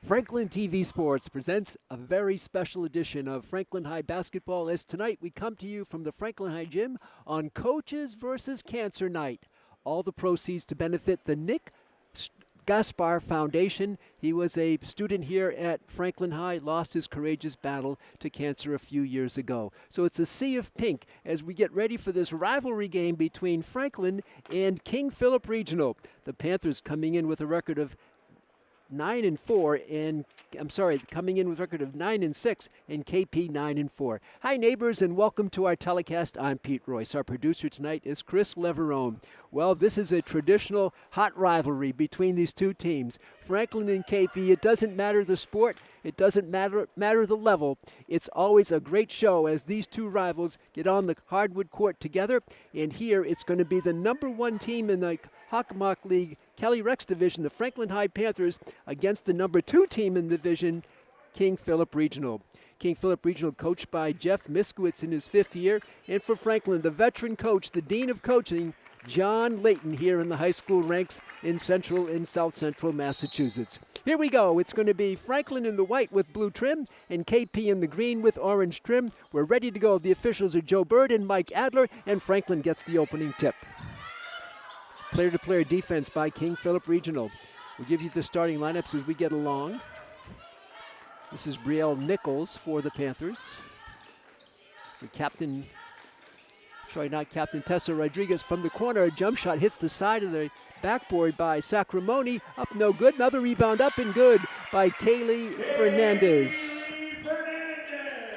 Franklin TV Sports presents a very special edition of Franklin High Basketball as tonight we come to you from the Franklin High Gym on Coaches versus Cancer Night. All the proceeds to benefit the Nick Gaspar Foundation. He was a student here at Franklin High, lost his courageous battle to cancer a few years ago. So it's a sea of pink as we get ready for this rivalry game between Franklin and King Philip Regional. The Panthers coming in with a record of 9-4, and coming in with a record of 9-6, and KP 9-4. Hi, neighbors, and welcome to our telecast. I'm Pete Royce. Our producer tonight is Chris Leverone. Well, this is a traditional hot rivalry between these two teams, Franklin and KP. It doesn't matter the sport. It doesn't matter the level. It's always a great show as these two rivals get on the hardwood court together. And here it's going to be the number one team in the Hockomock League Kelly Rex division, the Franklin High Panthers, against the number two team in the division, King Philip Regional. King Philip Regional coached by Jeff Miskowitz in his fifth year. And for Franklin, the veteran coach, the dean of coaching, John Layton, here in the high school ranks in central and south central Massachusetts. Here we go. It's going to be Franklin in the white with blue trim and KP in the green with orange trim. We're ready to go. The officials are Joe Bird and Mike Adler, and Franklin gets the opening tip. Player-to-player defense by King Philip Regional. We'll give you the starting lineups as we get along. This is Brielle Nichols for the Panthers. Not Captain Tessa Rodriguez from the corner. A jump shot hits the side of the backboard by Sacramone. Up no good. Another rebound up and good by Kaylee Fernandez.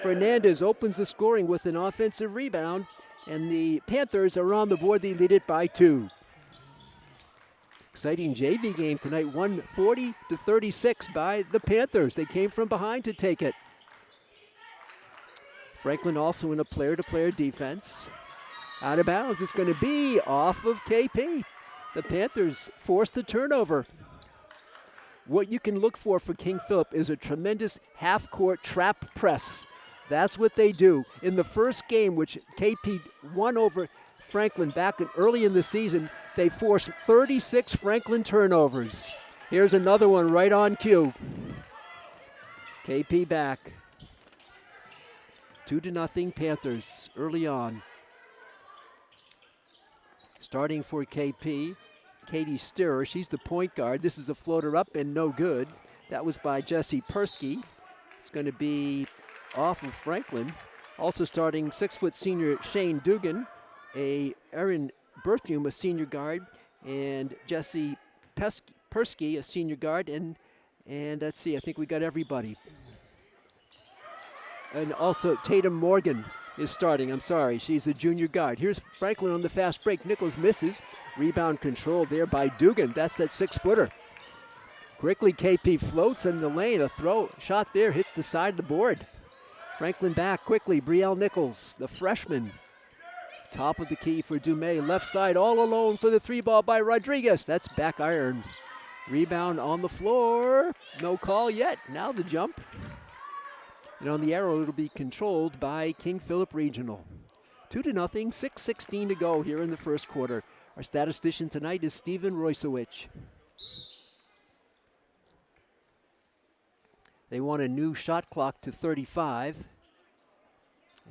Fernandez opens the scoring with an offensive rebound, and the Panthers are on the board. They lead it by 2. Exciting JV game tonight, won 40-36 by the Panthers. They came from behind to take it. Franklin also in a player-to-player defense. Out of bounds, it's going to be off of KP. The Panthers forced the turnover. What you can look for King Philip is a tremendous half-court trap press. That's what they do. In the first game, which KP won over Franklin back early in the season, they forced 36 Franklin turnovers. Here's another one right on cue. KP back. 2-0 Panthers early on. Starting for KP, Katie Stirrer. She's the point guard. This is a floater up and no good. That was by Jessie Persky. It's going to be off of Franklin. Also starting 6-foot senior Shane Dugan, Erin Berthium, a senior guard, and Jessie Persky, a senior guard, and let's see, I think we got everybody. And also Tatum Morgan is starting. She's a junior guard. Here's Franklin on the fast break. Nichols misses. Rebound controlled there by Dugan. That's that 6-footer. Quickly, KP floats in the lane. A throw shot there hits the side of the board. Franklin back quickly. Brielle Nichols, the freshman. Top of the key for Dumais. Left side all alone for the 3-ball by Rodriguez. That's back iron. Rebound on the floor. No call yet. Now the jump. And on the arrow, it'll be controlled by King Philip Regional. 2-0, 6:16 to go here in the first quarter. Our statistician tonight is Stephen Roysowicz. They want a new shot clock to 35.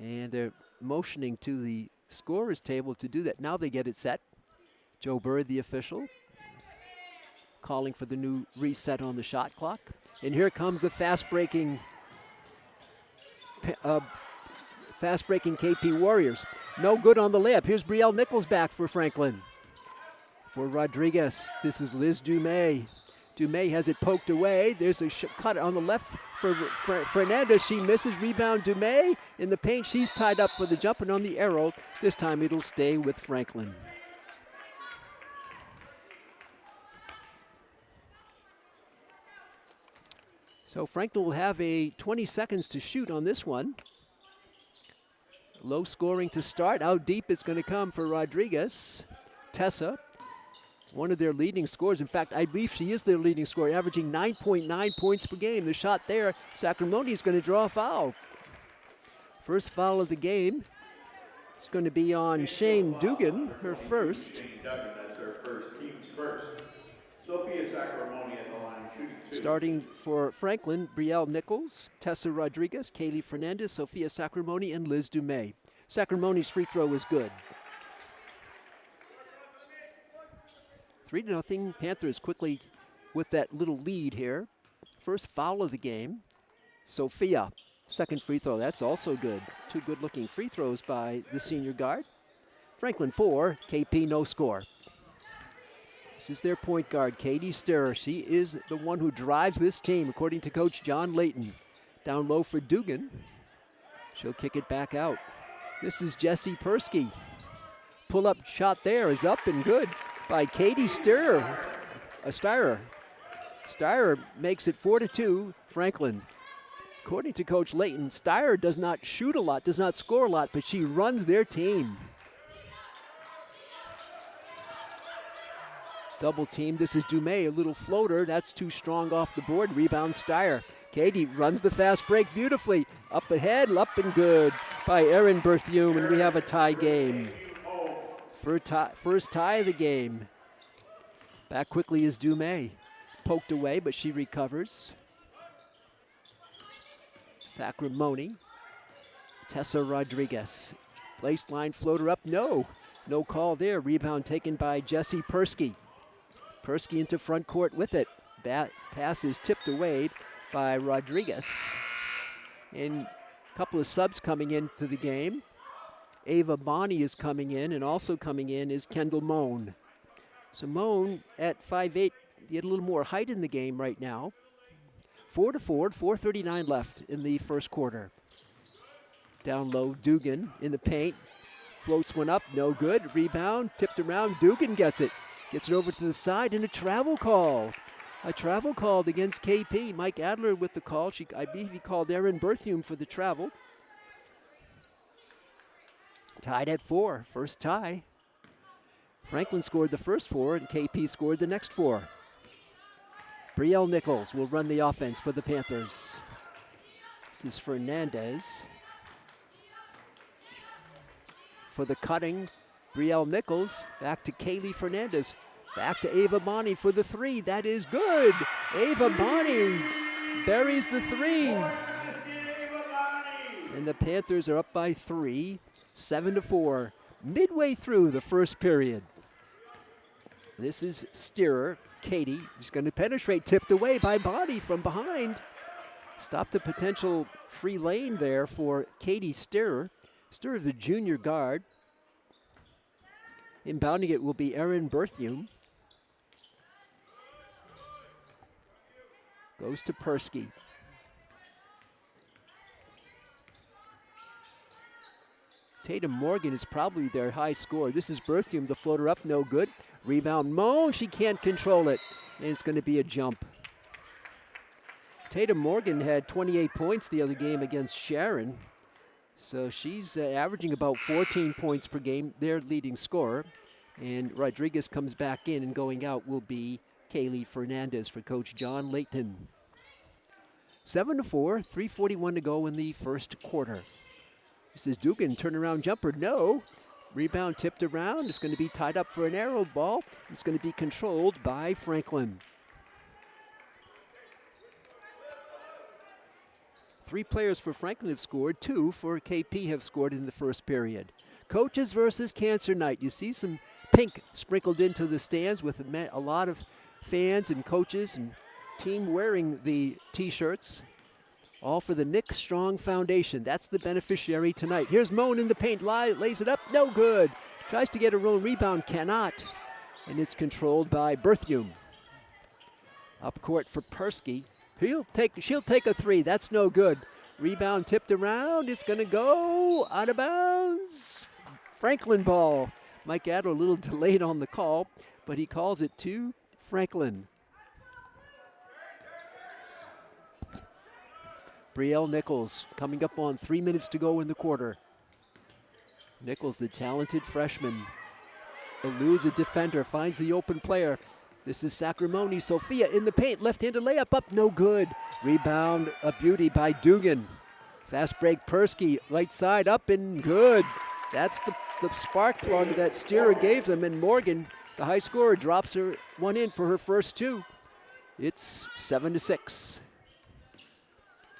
And they're motioning to the scorer's table to do that. Now they get it set. Joe Bird, the official, calling for the new reset on the shot clock. And here comes the fast-breaking KP Warriors. No good on the layup. Here's Brielle Nichols back for Franklin. For Rodriguez, this is Liz Dumais. Dumais has it poked away. There's a cut on the left for Fernandez. She misses. Rebound Dumais in the paint. She's tied up for the jump, and on the arrow, this time it'll stay with Franklin. So Franklin will have 20 seconds to shoot on this one. Low scoring to start. Out deep it's going to come for Rodriguez. Tessa, one of their leading scorers. In fact, I believe she is their leading scorer, averaging 9.9 points per game. The shot there, Sacramone is going to draw a foul. First foul of the game. It's going to be on Shane Dugan, her first. That's her first, team's first. Sophia Sacramone at the line, shooting Starting for Franklin, Brielle Nichols, Tessa Rodriguez, Kaylee Fernandez, Sophia Sacramone, and Liz Dumais. Sacramone's free throw is good. 3-0, Panthers quickly with that little lead here. First foul of the game. Sophia, second free throw, that's also good. Two good-looking free throws by the senior guard. Franklin 4, KP no score. This is their point guard, Katie Stirrer. She is the one who drives this team, according to Coach John Layton. Down low for Dugan. She'll kick it back out. This is Jessie Persky. Pull-up shot there is up and good by Katie Stirrer. Steyer makes it 4-2, Franklin. According to Coach Layton, Steyer does not shoot a lot, does not score a lot, but she runs their team. Double team. This is Dumais, a little floater. That's too strong off the board. Rebound Steyer. Katie runs the fast break beautifully. Up ahead, up and good by Erin Berthiaume, and we have a tie game. First tie of the game. Back quickly is Dumais. Poked away, but she recovers. Sacramone. Tessa Rodriguez. Baseline floater up. No call there. Rebound taken by Jessie Persky. Persky into front court with it. That pass is tipped away by Rodriguez. And a couple of subs coming into the game. Ava Bonney is coming in, and also coming in is Kendall Moan. So Moan at 5'8", get a little more height in the game right now. 4-4, 4:39 left in the first quarter. Down low, Dugan in the paint. Floats one up, no good. Rebound, tipped around, Dugan gets it. Gets it over to the side, and a travel call. A travel called against KP. Mike Adler with the call. I believe he called Erin Berthiaume for the travel. Tied at 4, first tie. Franklin scored the first 4, and KP scored the next 4. Brielle Nichols will run the offense for the Panthers. This is Fernandez. For the cutting, Brielle Nichols, back to Kaylee Fernandez. Back to Ava Bonney for the 3. That is good. Ava Bonney buries the 3. And the Panthers are up by 3, 7-4, midway through the first period. This is Stirrer. Katie is going to penetrate, tipped away by Bonney from behind. Stop the potential free lane there for Katie Stirrer. Stirrer, the junior guard. Inbounding it will be Erin Berthiaume. Goes to Persky. Tatum Morgan is probably their high scorer. This is Berthiaume, the floater up, no good. Rebound, Moan, she can't control it, and it's going to be a jump. Tatum Morgan had 28 points the other game against Sharon, so she's averaging about 14 points per game, their leading scorer. And Rodriguez comes back in, and going out will be Kaylee Fernandez for Coach John Layton. 7-4, 3:41 to go in the first quarter. This is Dugan, turnaround jumper, no. Rebound tipped around, it's going to be tied up for an arrow ball. It's going to be controlled by Franklin. 3 players for Franklin have scored, 2 for KP have scored in the first period. Coaches versus Cancer Night. You see some pink sprinkled into the stands with a lot of fans and coaches and team wearing the T-shirts. All for the Nick Strong Foundation. That's the beneficiary tonight. Here's Moan in the paint, lays it up, no good. Tries to get her own rebound, cannot. And it's controlled by Berthiaume. Up court for Persky. She'll take a 3, that's no good. Rebound tipped around, it's gonna go out of bounds. Franklin ball. Mike Adler a little delayed on the call, but he calls it to Franklin. Brielle Nichols coming up on 3 minutes to go in the quarter. Nichols, the talented freshman, eludes a defender, finds the open player. This is Sacramone. Sophia in the paint, left-handed layup up, no good. Rebound, a beauty by Dugan. Fast break, Persky, right side up and good. That's the spark plug that Stirrer gave them, and Morgan, the high scorer, drops her one in for her first 2. It's 7-6.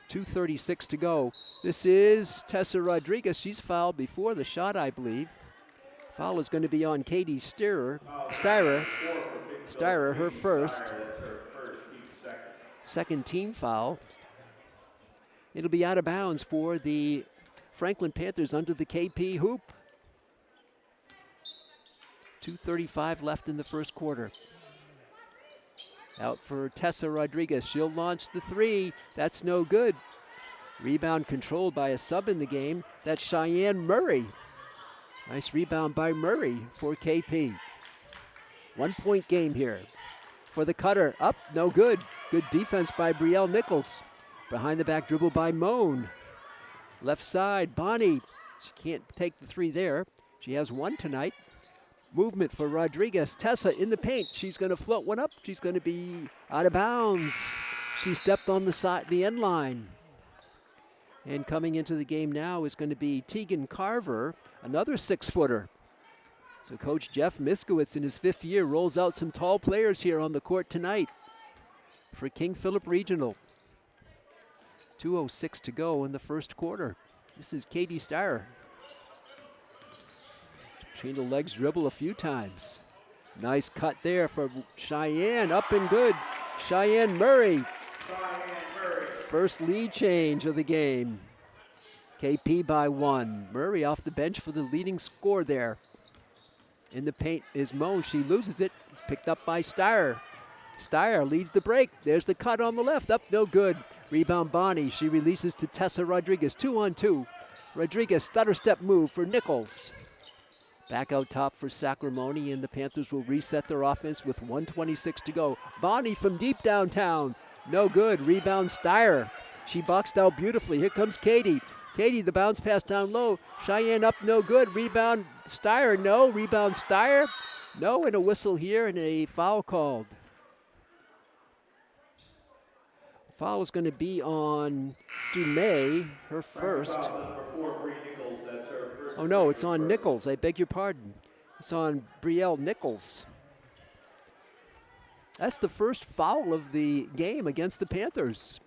2:36 to go. This is Tessa Rodriguez. She's fouled before the shot, I believe. Foul is going to be on Katie Styrer, her first. Second team foul. It'll be out of bounds for the Franklin Panthers under the KP hoop. 2:35 left in the first quarter. Out for Tessa Rodriguez. She'll launch the three. That's no good. Rebound controlled by a sub in the game. That's Cheyenne Murray. Nice rebound by Murray for KP. 1 point game here. For the cutter. Up, no good. Good defense by Brielle Nichols. Behind the back dribble by Moan. Left side, Bonnie. She can't take the three there. She has one tonight. Movement for Rodriguez. Tessa in the paint. She's going to float one up. She's going to be out of bounds. She stepped on the end line. And coming into the game now is going to be Tegan Carver, another 6-footer. So Coach Jeff Miskowitz in his 5th year rolls out some tall players here on the court tonight for King Philip Regional. 2:06 to go in the first quarter. This is Katie Styrer. Between the legs dribble a few times. Nice cut there for Cheyenne, up and good. Cheyenne Murray. First lead change of the game. KP by 1. Murray off the bench for the leading scorer there. In the paint is Moan. She loses it. It's picked up by Styrer. Styrer leads the break. There's the cut on the left. Up, no good. Rebound Bonnie. She releases to Tessa Rodriguez. 2-on-2. Rodriguez stutter step move for Nichols. Back out top for Sacramone, and the Panthers will reset their offense with 1:26 to go. Bonnie from deep downtown. No good. Rebound Styrer. She boxed out beautifully. Here comes Katie. Katie, the bounce pass down low. Cheyenne up, no good. Rebound Styrer, no. Rebound Styrer, no. And a whistle here and a foul called. Foul is going to be on Dumais, her first. Oh no, it's on Nichols. I beg your pardon. It's on Brielle Nichols. That's the first foul of the game against the Panthers.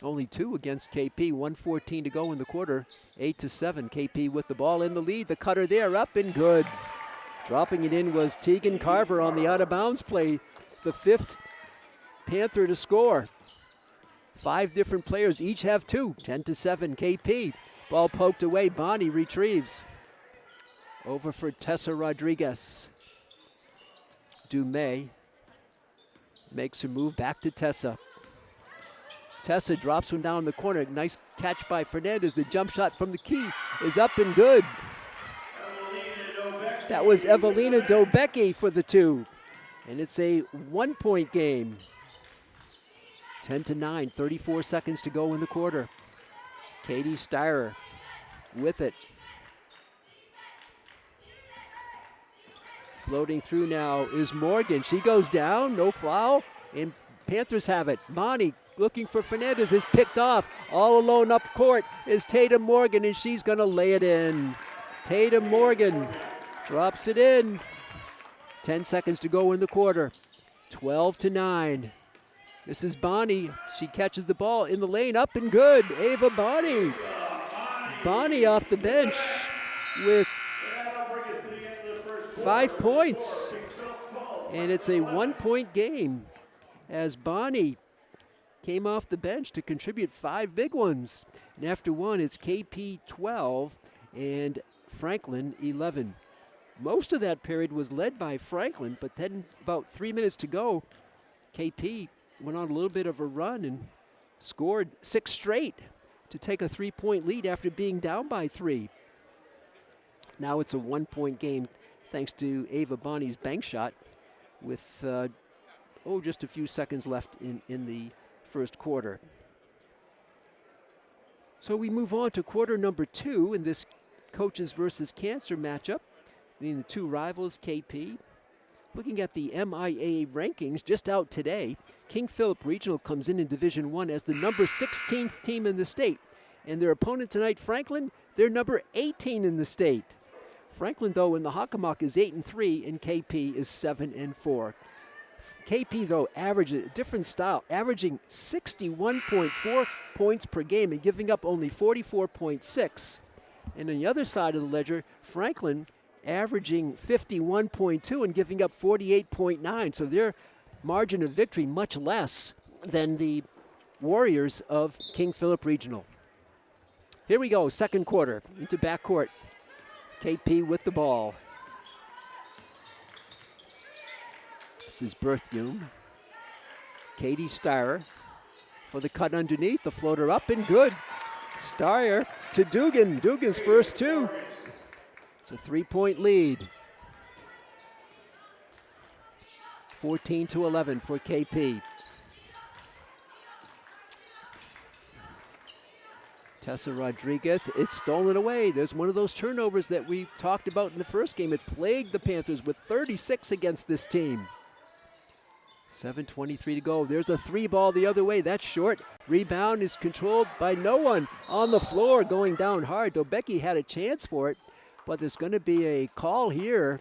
Only 2 against KP. 1:14 to go in the quarter. 8-7. KP with the ball in the lead. The cutter there, up and good. Dropping it in was Tegan Carver on the out-of-bounds play. The 5th Panther to score. 5 different players, each have 2. 10-7. KP. Ball poked away. Bonnie retrieves. Over for Tessa Rodriguez. Dumais makes her move back to Tessa. Tessa drops one down in the corner. Nice catch by Fernandez. The jump shot from the key is up and good. That was Evelina Dobecki for the 2. And it's a 1-point game. 10-9, 34 seconds to go in the quarter. Katie Styrer with it. Floating through now is Morgan. She goes down, no foul, and Panthers have it. Bonnie looking for Fernandez is picked off. All alone up court is Tatum Morgan, and she's going to lay it in. Tatum Morgan drops it in. 10 seconds to go in the quarter. 12-9. This is Bonnie. She catches the ball in the lane, up and good. Ava Bonnie. Bonnie off the bench with 5 points. And it's a 1-point game as Bonnie came off the bench to contribute 5 big ones. And after one, it's KP 12 and Franklin 11. Most of that period was led by Franklin, but then about 3 minutes to go, KP went on a little bit of a run and scored 6 straight to take a 3-point lead after being down by 3. Now it's a 1-point game thanks to Ava Bonnie's bank shot with just a few seconds left in the first quarter. So we move on to quarter number 2 in this coaches versus cancer matchup. The 2 rivals, KP. Looking at the MIA rankings just out today, King Philip Regional comes in Division I as the number 16th team in the state. And their opponent tonight, Franklin, they're number 18 in the state. Franklin, though, in the Hockomock is 8-3, and KP is 7-4. KP, though, averaged a different style, averaging 61.4 points per game and giving up only 44.6. And on the other side of the ledger, Franklin averaging 51.2 and giving up 48.9. So their margin of victory much less than the Warriors of King Philip Regional. Here we go, second quarter, into backcourt. KP with the ball. This is Berthium. Katie Steyer for the cut underneath, the floater up and good. Steyer to Dugan. Dugan's first two. It's a 3-point lead. 14-11 for KP. Tessa Rodriguez is stolen away. There's one of those turnovers that we talked about in the first game. It plagued the Panthers with 36 against this team. 7:23 to go. There's a three ball the other way. That's short. Rebound is controlled by no one on the floor, going down hard. Dobecki had a chance for it, but there's going to be a call here.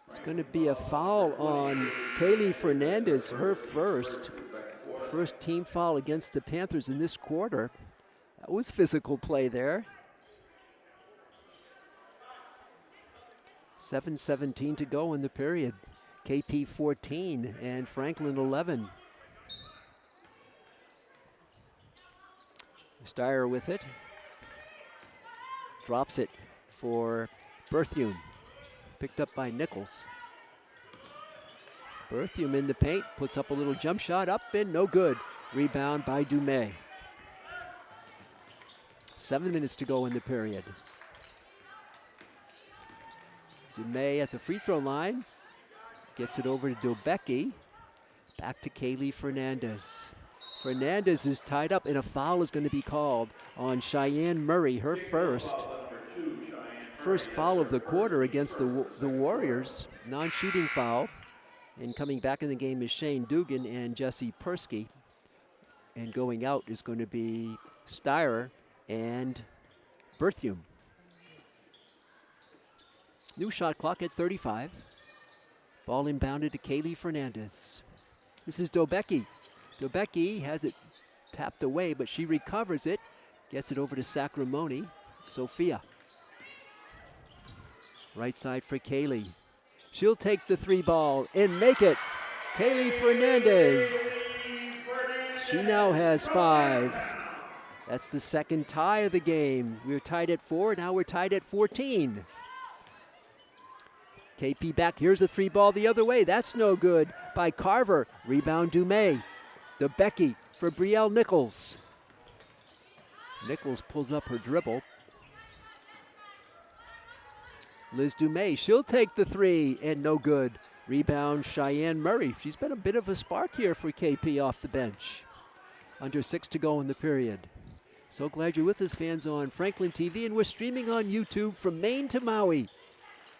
It's going to be a foul on Kaylee Fernandez, her first team foul against the Panthers in this quarter. That was physical play there. 7:17 to go in the period. KP 14 and Franklin 11. Steyer with it. Drops it for Berthium. Picked up by Nichols. Berthium in the paint, puts up a little jump shot, up and no good. Rebound by Dumais. 7 minutes to go in the period. Dumais at the free throw line. Gets it over to Dobecki. Back to Kaylee Fernandez. Fernandez is tied up and a foul is going to be called on Cheyenne Murray, her first foul of the quarter against the Warriors. Non-shooting foul. And coming back in the game is Shane Dugan and Jesse Persky. And going out is going to be Steyer and Berthium. New shot clock at 35. Ball inbounded to Kaylee Fernandez. This is Dobecki. Dobecki has it tapped away, but she recovers it. Gets it over to Sacramone. Sophia. Right side for Kaylee. She'll take the three ball and make it. Kaylee Fernandez. She now has 5. That's the second tie of the game. We were tied at 4, now we're tied at 14. KP back, here's a three ball the other way. That's no good by Carver. Rebound Dumais. Dobecki for Brielle Nichols. Nichols pulls up her dribble. Liz Dumais, she'll take the three and no good. Rebound Cheyenne Murray. She's been a bit of a spark here for KP off the bench. Under 6 to go in the period. So glad you're with us, fans, on Franklin TV, and we're streaming on YouTube from Maine to Maui.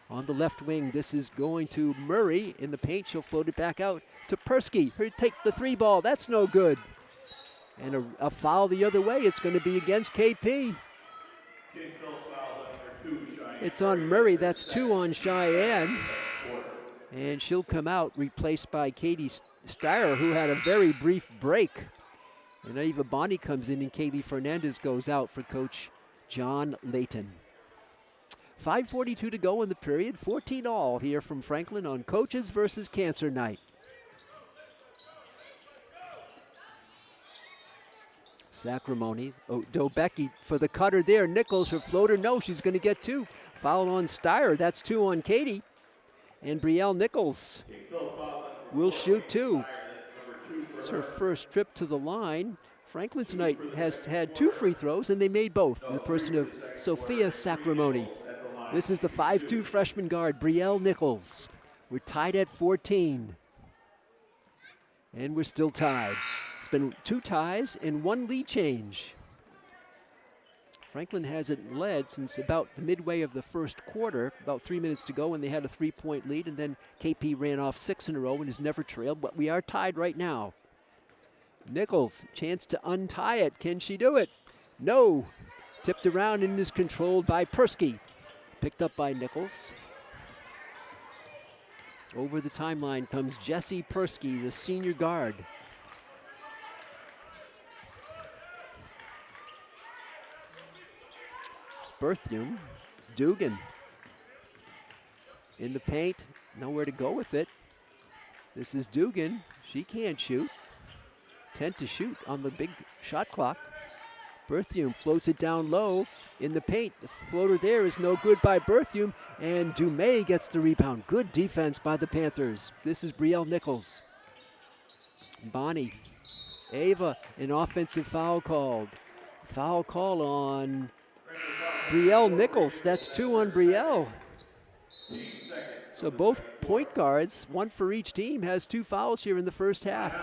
On the left wing, this is going to Murray in the paint. She'll float it back out to Persky. Her take the three ball. That's no good. And a foul the other way. It's going to be against KP. It's on Murray. That's 2 on Cheyenne. And she'll come out replaced by Katie Steyer, who had a very brief break. And Eva Bonnie comes in and Kaylee Fernandez goes out for Coach John Layton. 5:42 to go in the period. 14 all here from Franklin on Coaches versus Cancer Night. Sacramone. Oh, Dobecki for the cutter there. Nichols, her floater. No, she's going to get 2. Foul on Steyer. That's 2 on Katie. And Brielle Nichols will shoot 2. It's her first trip to the line. Franklin tonight has had 2 free throws, and they made both in the person of Sophia Sacramone. This is the 5'2" freshman guard, Brielle Nichols. We're tied at 14. And we're still tied. It's been 2 ties and 1 lead change. Franklin hasn't led since about the midway of the first quarter, about 3 minutes to go when they had a 3-point lead, and then KP ran off 6 in a row and has never trailed, but we are tied right now. Nichols, chance to untie it. Can she do it? No. Tipped around and is controlled by Persky. Picked up by Nichols. Over the timeline comes Jesse Persky, the senior guard. Berthium, Dugan in the paint, nowhere to go with it. This is Dugan, she can't shoot. 10 to shoot on the big shot clock. Berthium floats it down low in the paint. The floater there is no good by Berthium, and Dumais gets the rebound. Good defense by the Panthers. This is Brielle Nichols. Bonnie, Ava, an offensive foul called. Foul call on Brielle Nichols. That's 2 on Brielle. So both point guards, one for each team, has 2 fouls here in the first half.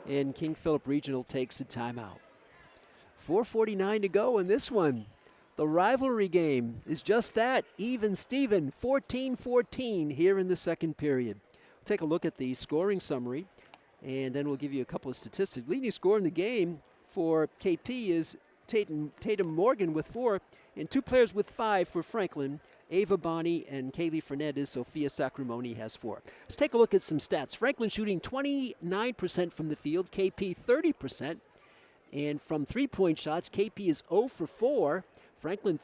And King Philip Regional takes a timeout. 4:49 to go in this one. The rivalry game is just that, even Steven, 14-14 here in the second period. We'll take a look at the scoring summary, and then we'll give you a couple of statistics. Leading scorer in the game for KP is Tatum Morgan with 4, and 2 players with 5 for Franklin. Ava Bonnie and Kaylee Fernandez. Sophia Sacramone has 4. Let's take a look at some stats. Franklin shooting 29% from the field, KP 30%. And from three-point shots, KP is 0 for 4. Franklin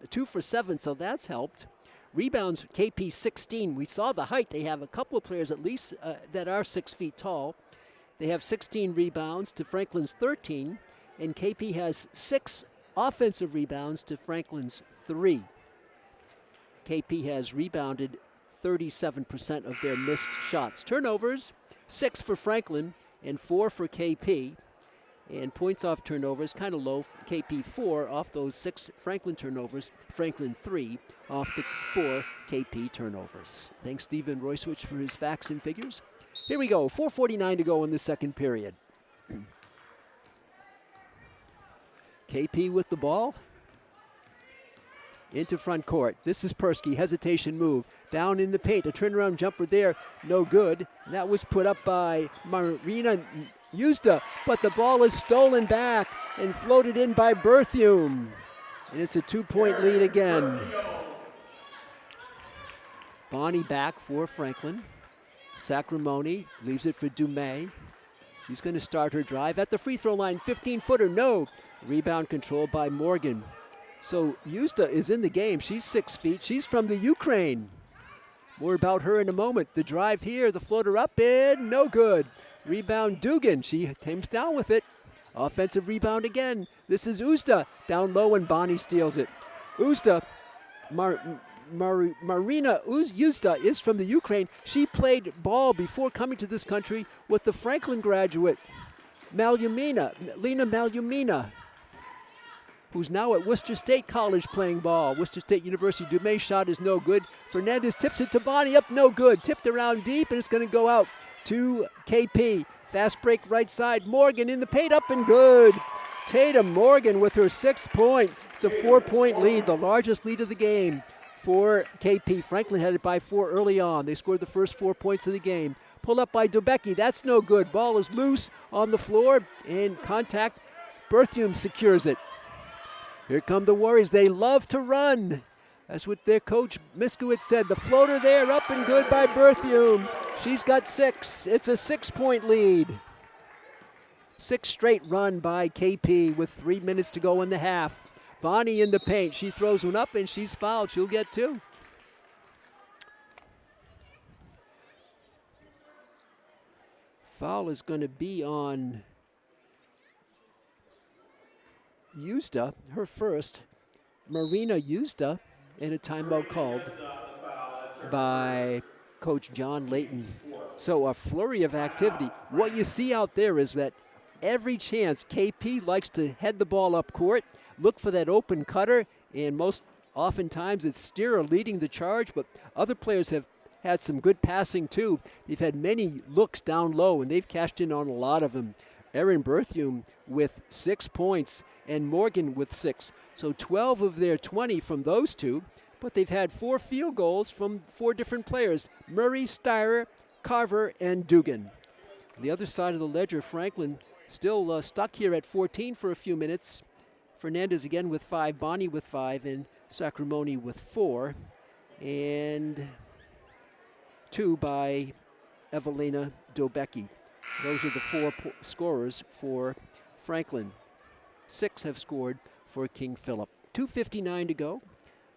2 for 7, so that's helped. Rebounds, KP 16. We saw the height. They have a couple of players at least that are 6 feet tall. They have 16 rebounds to Franklin's 13. And KP has 6 offensive rebounds to Franklin's 3. KP has rebounded 37% of their missed shots. Turnovers, 6 for Franklin and 4 for KP. And points off turnovers, kind of low. KP 4 off those 6 Franklin turnovers. Franklin 3 off the 4 KP turnovers. Thanks, Stephen Royswich, for his facts and figures. Here we go, 4:49 to go in the second period. KP with the ball. Into front court. This is Persky, hesitation move. Down in the paint, a turnaround jumper there, no good. That was put up by Marina Yusta, but the ball is stolen back and floated in by Berthium. And it's a 2-point lead again. Bonnie back for Franklin. Sacramone leaves it for Dumais. She's going to start her drive at the free throw line. 15-footer, no. Rebound controlled by Morgan. So Yusta is in the game. She's 6 feet. She's from the Ukraine. More about her in a moment. The drive here, the floater up and no good. Rebound Dugan. She comes down with it. Offensive rebound again. This is Usta down low and Bonnie steals it. Usta, Marina Usta is from the Ukraine. She played ball before coming to this country with the Franklin graduate, Lena Malyumina, who's now at Worcester State College playing ball. Worcester State University. Dumais shot is no good. Fernandez tips it to Bonnie, up no good. Tipped around deep, and it's going to go out to KP. Fast break right side. Morgan in the paint, up and good. Tatum Morgan with her 6th point. It's a 4-point lead, the largest lead of the game for KP. Franklin had it by 4 early on. They scored the first 4 points of the game. Pulled up by Dubecki. That's no good. Ball is loose on the floor, and contact. Berthium secures it. Here come the Warriors. They love to run. That's what their coach Miskowitz said. The floater there, up and good by Berthium. She's got 6. It's a 6-point lead. 6 straight run by KP with 3 minutes to go in the half. Bonnie in the paint. She throws one up and she's fouled. She'll get 2. Foul is going to be on Yusta, her first. Marina Yusta, and a timeout called by Coach John Layton. So a flurry of activity. What you see out there is that every chance KP likes to head the ball up court, look for that open cutter, and most oftentimes it's Steerer leading the charge, but other players have had some good passing too. They've had many looks down low, and they've cashed in on a lot of them. Erin Berthium with 6 points and Morgan with 6. So 12 of their 20 from those two, but they've had 4 field goals from 4 different players: Murray, Steyer, Carver, and Dugan. The other side of the ledger, Franklin still stuck here at 14 for a few minutes. Fernandez again with 5, Bonnie with 5, and Sacramone with 4. And 2 by Evelina Dobecki. Those are the 4 scorers for Franklin. 6 have scored for King Philip. 2:59 to go.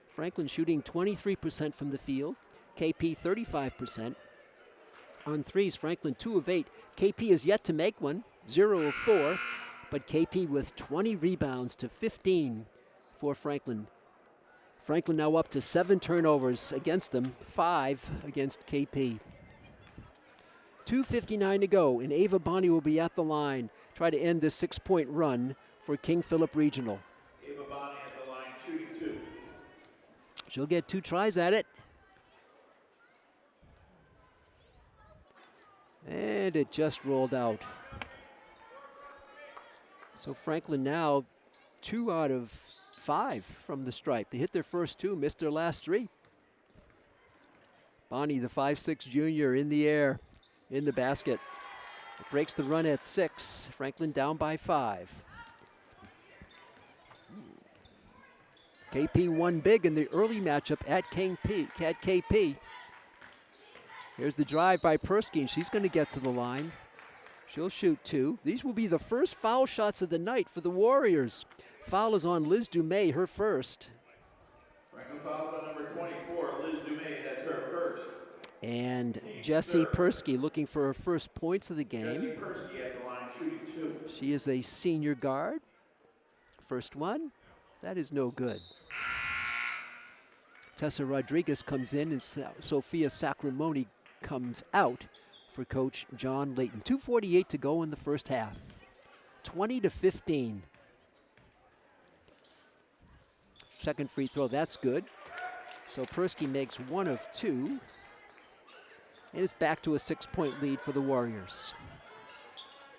Franklin shooting 23% from the field. KP 35%. On threes, Franklin 2 of 8. KP is yet to make one, 0 of 4. But KP with 20 rebounds to 15 for Franklin. Franklin now up to 7 turnovers against them, 5 against KP. 2:59 to go, and Ava Bonney will be at the line, try to end this 6-point run for King Philip Regional. Ava Bonney at the line, shooting 2. She'll get 2 tries at it. And it just rolled out. So Franklin now 2 out of 5 from the stripe. They hit their first 2, missed their last 3. Bonnie, the 5'6" junior, in the air, in the basket. It breaks the run at 6. Franklin down by 5. KP won big in the early matchup at KP. Here's the drive by Persky, and she's going to get to the line. She'll shoot 2. These will be the first foul shots of the night for the Warriors. Foul is on Liz Dumais, her first. Franklin fouls on number 24, Liz Dumais, that's her first. And Jessie Persky looking for her first points of the game. Jessie Persky at the line, shooting 2. She is a senior guard. First one, that is no good. Tessa Rodriguez comes in, and Sophia Sacramone comes out for Coach John Layton. 2:48 to go in the first half. 20-15. Second free throw, that's good. So Persky makes 1 of 2. And it's back to a 6-point lead for the Warriors.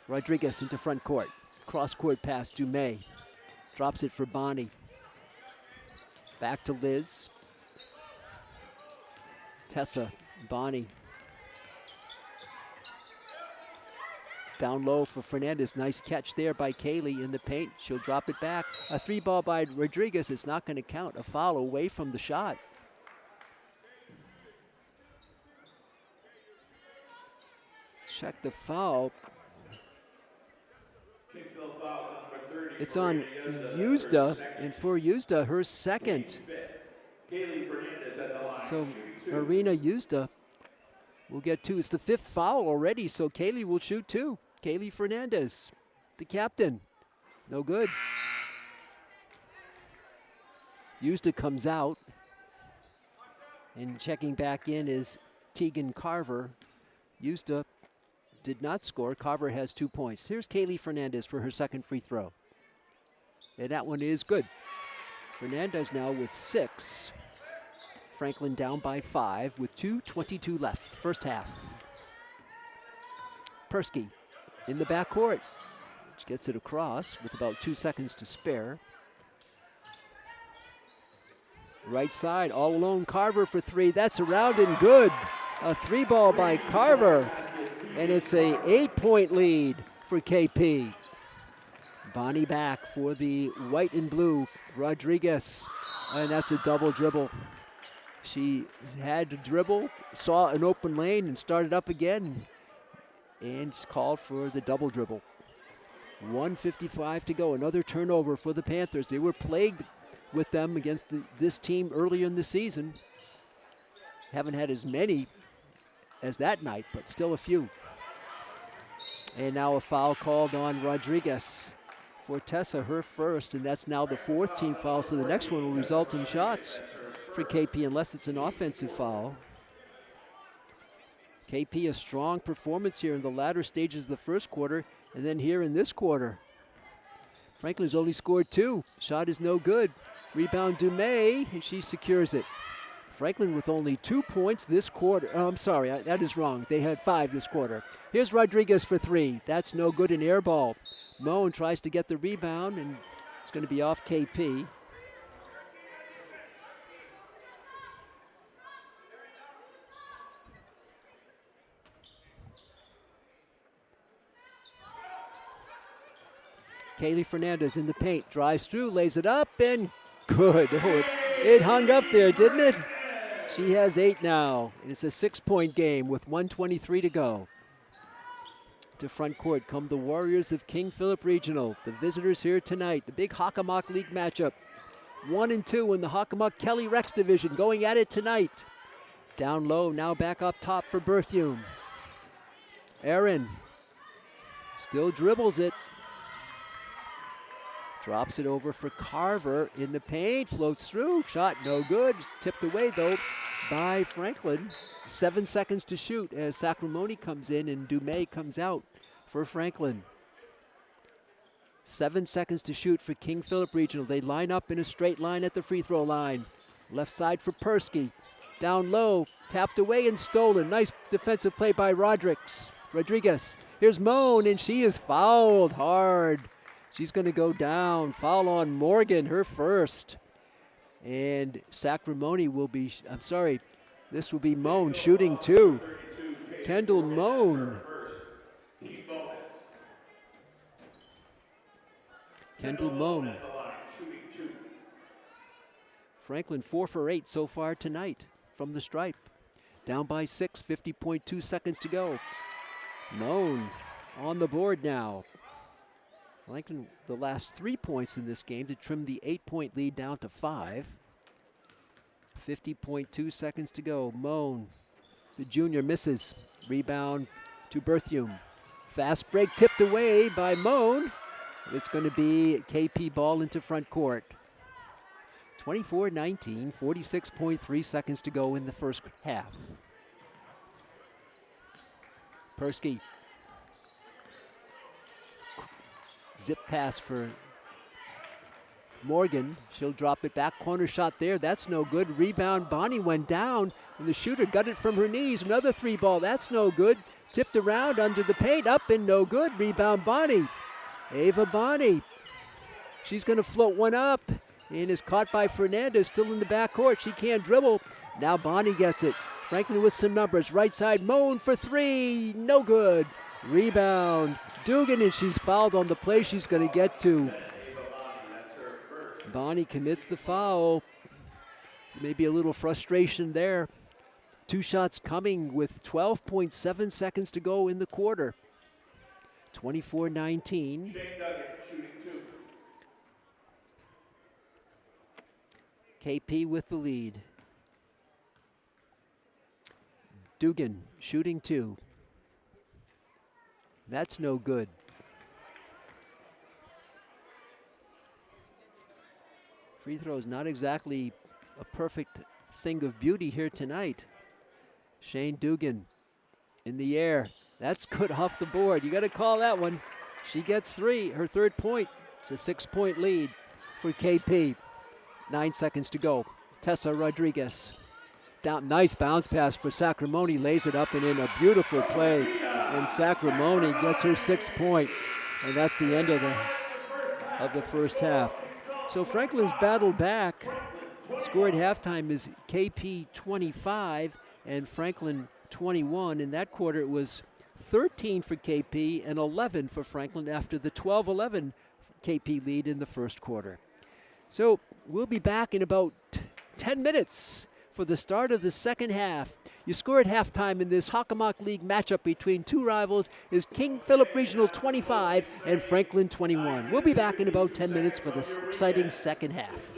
Rodriguez into front court. Cross-court pass, Dumais. Drops it for Bonnie. Back to Liz. Tessa, Bonnie. Down low for Fernandez. Nice catch there by Kaylee in the paint. She'll drop it back. A 3-ball by Rodriguez is not going to count. A foul away from the shot. Check the foul. It's on Yuzda, and for Yuzda, her second. So Marina Yuzda will get 2. It's the 5th foul already, so Kaylee will shoot 2. Kaylee Fernandez, the captain. No good. Yuzda comes out, and checking back in is Tegan Carver. Yuzda did not score. Carver has 2 points. Here's Kaylee Fernandez for her second free throw. And that one is good. Fernandez now with 6. Franklin down by 5 with 2:22 left, first half. Persky in the backcourt. She gets it across with about 2 seconds to spare. Right side, all alone, Carver for 3. That's around and good. A 3-ball by Carver. And it's a 8-point lead for KP. Bonnie back for the white and blue. Rodriguez, and that's a double dribble. She had to dribble, saw an open lane, and started up again, and called for the double dribble. 1:55 to go. Another turnover for the Panthers. They were plagued with them against this team earlier in the season. Haven't had as many as that night, but still a few. And now a foul called on Rodriguez for Tessa, her first, and that's now the 4th team foul, so the next one will result in shots for KP unless it's an offensive foul. KP, a strong performance here in the latter stages of the first quarter, and then here in this quarter. Franklin's only scored 2. Shot is no good. Rebound Dumais, and she secures it. Franklin with only 2 points this quarter. Oh, I'm sorry, that is wrong. They had 5 this quarter. Here's Rodriguez for 3. That's no good, an air ball. Moan tries to get the rebound, and it's going to be off KP. Kaylee Fernandez in the paint, drives through, lays it up, and good. Oh, it hung up there, didn't it? She has 8 now, and it's a 6-point game with 1:23 to go. To front court come the Warriors of King Philip Regional, the visitors here tonight. The big Hockomock League matchup. 1 and 2 in the Hockomock Kelly Rex division, going at it tonight. Down low, now back up top for Berthiaume. Aaron still dribbles it. Drops it over for Carver in the paint, floats through, shot no good. Tipped away though by Franklin. 7 seconds to shoot as Sacramone comes in and Dumais comes out for Franklin. 7 seconds to shoot for King Philip Regional. They line up in a straight line at the free throw line. Left side for Persky. Down low, tapped away and stolen. Nice defensive play by Rodriguez. Here's Moan, and she is fouled hard. She's going to go down. Foul on Morgan, her first. And Sacramone will be, this will be Moan shooting 2. Kendall Moan. Kendall Moan. Franklin 4 for 8 so far tonight from the stripe. Down by 6, 50.2 seconds to go. Moan on the board now. Franklin the last 3 points in this game to trim the 8-point lead down to 5. 50.2 seconds to go. Moan, the junior, misses. Rebound to Berthiaume. Fast break tipped away by Moan. It's going to be KP ball into front court. 24-19, 46.3 seconds to go in the first half. Persky. Zip pass for Morgan. She'll drop it back. Corner shot there. That's no good. Rebound. Bonnie went down, and the shooter got it from her knees. Another 3 ball. That's no good. Tipped around under the paint. Up and no good. Rebound Bonnie. Ava Bonnie. She's going to float one up and is caught by Fernandez, still in the backcourt. She can't dribble. Now Bonnie gets it. Franklin with some numbers. Right side, Moan for 3. No good. Rebound. Dugan, and she's fouled on the play she's going to get to. Bonnie commits the foul. Maybe a little frustration there. 2 shots coming with 12.7 seconds to go in the quarter. 24-19. KP with the lead. Dugan shooting 2. That's no good. Free throw is not exactly a perfect thing of beauty here tonight. Shane Dugan in the air. That's good off the board. You got to call that one. She gets 3, her 3rd point. It's a 6-point lead for KP. 9 seconds to go. Tessa Rodriguez. Down, nice bounce pass for Sacramone. Lays it up and in a beautiful play. And Sacramone gets her 6th point. And that's the end of the first half. So Franklin's battled back. Score at halftime is KP 25 and Franklin 21. In that quarter, it was 13 for KP and 11 for Franklin after the 12-11 KP lead in the first quarter. So we'll be back in about 10 minutes for the start of the second half. Your score at halftime in this Hockomock League matchup between 2 rivals is King Philip Regional 25 and Franklin 21. We'll be back in about 10 minutes for this exciting second half.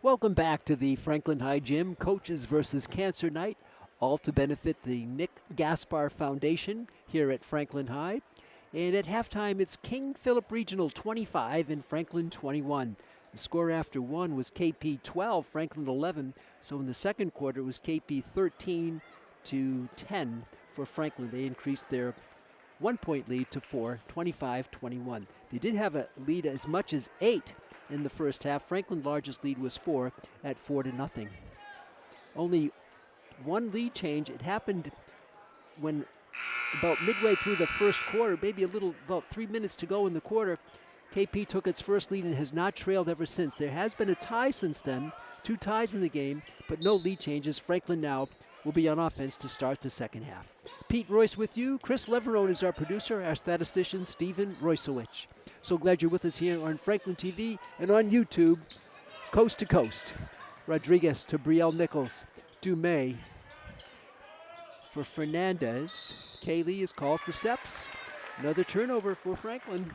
Welcome back to the Franklin High Gym Coaches versus Cancer Night, all to benefit the Nick Gaspar Foundation here at Franklin High. And at halftime, it's King Philip Regional 25 and Franklin 21. The score after one was KP 12, Franklin 11. So in the second quarter, it was KP 13 to 10 for Franklin. They increased their 1-point lead to 4, 25-21. They did have a lead as much as 8 in the first half. Franklin's largest lead was 4 at 4-0. Only one lead change. It happened when about midway through the first quarter, maybe about 3 minutes to go in the quarter, KP took its first lead and has not trailed ever since. There has been a tie since then, 2 ties in the game, but no lead changes. Franklin now will be on offense to start the second half. Pete Royce with you. Chris Leverone is our producer, our statistician, Stephen Roycewicz. So glad you're with us here on Franklin TV and on YouTube, coast to coast. Rodriguez to Brielle Nichols. Dumais for Fernandez. Kaylee is called for steps. Another turnover for Franklin.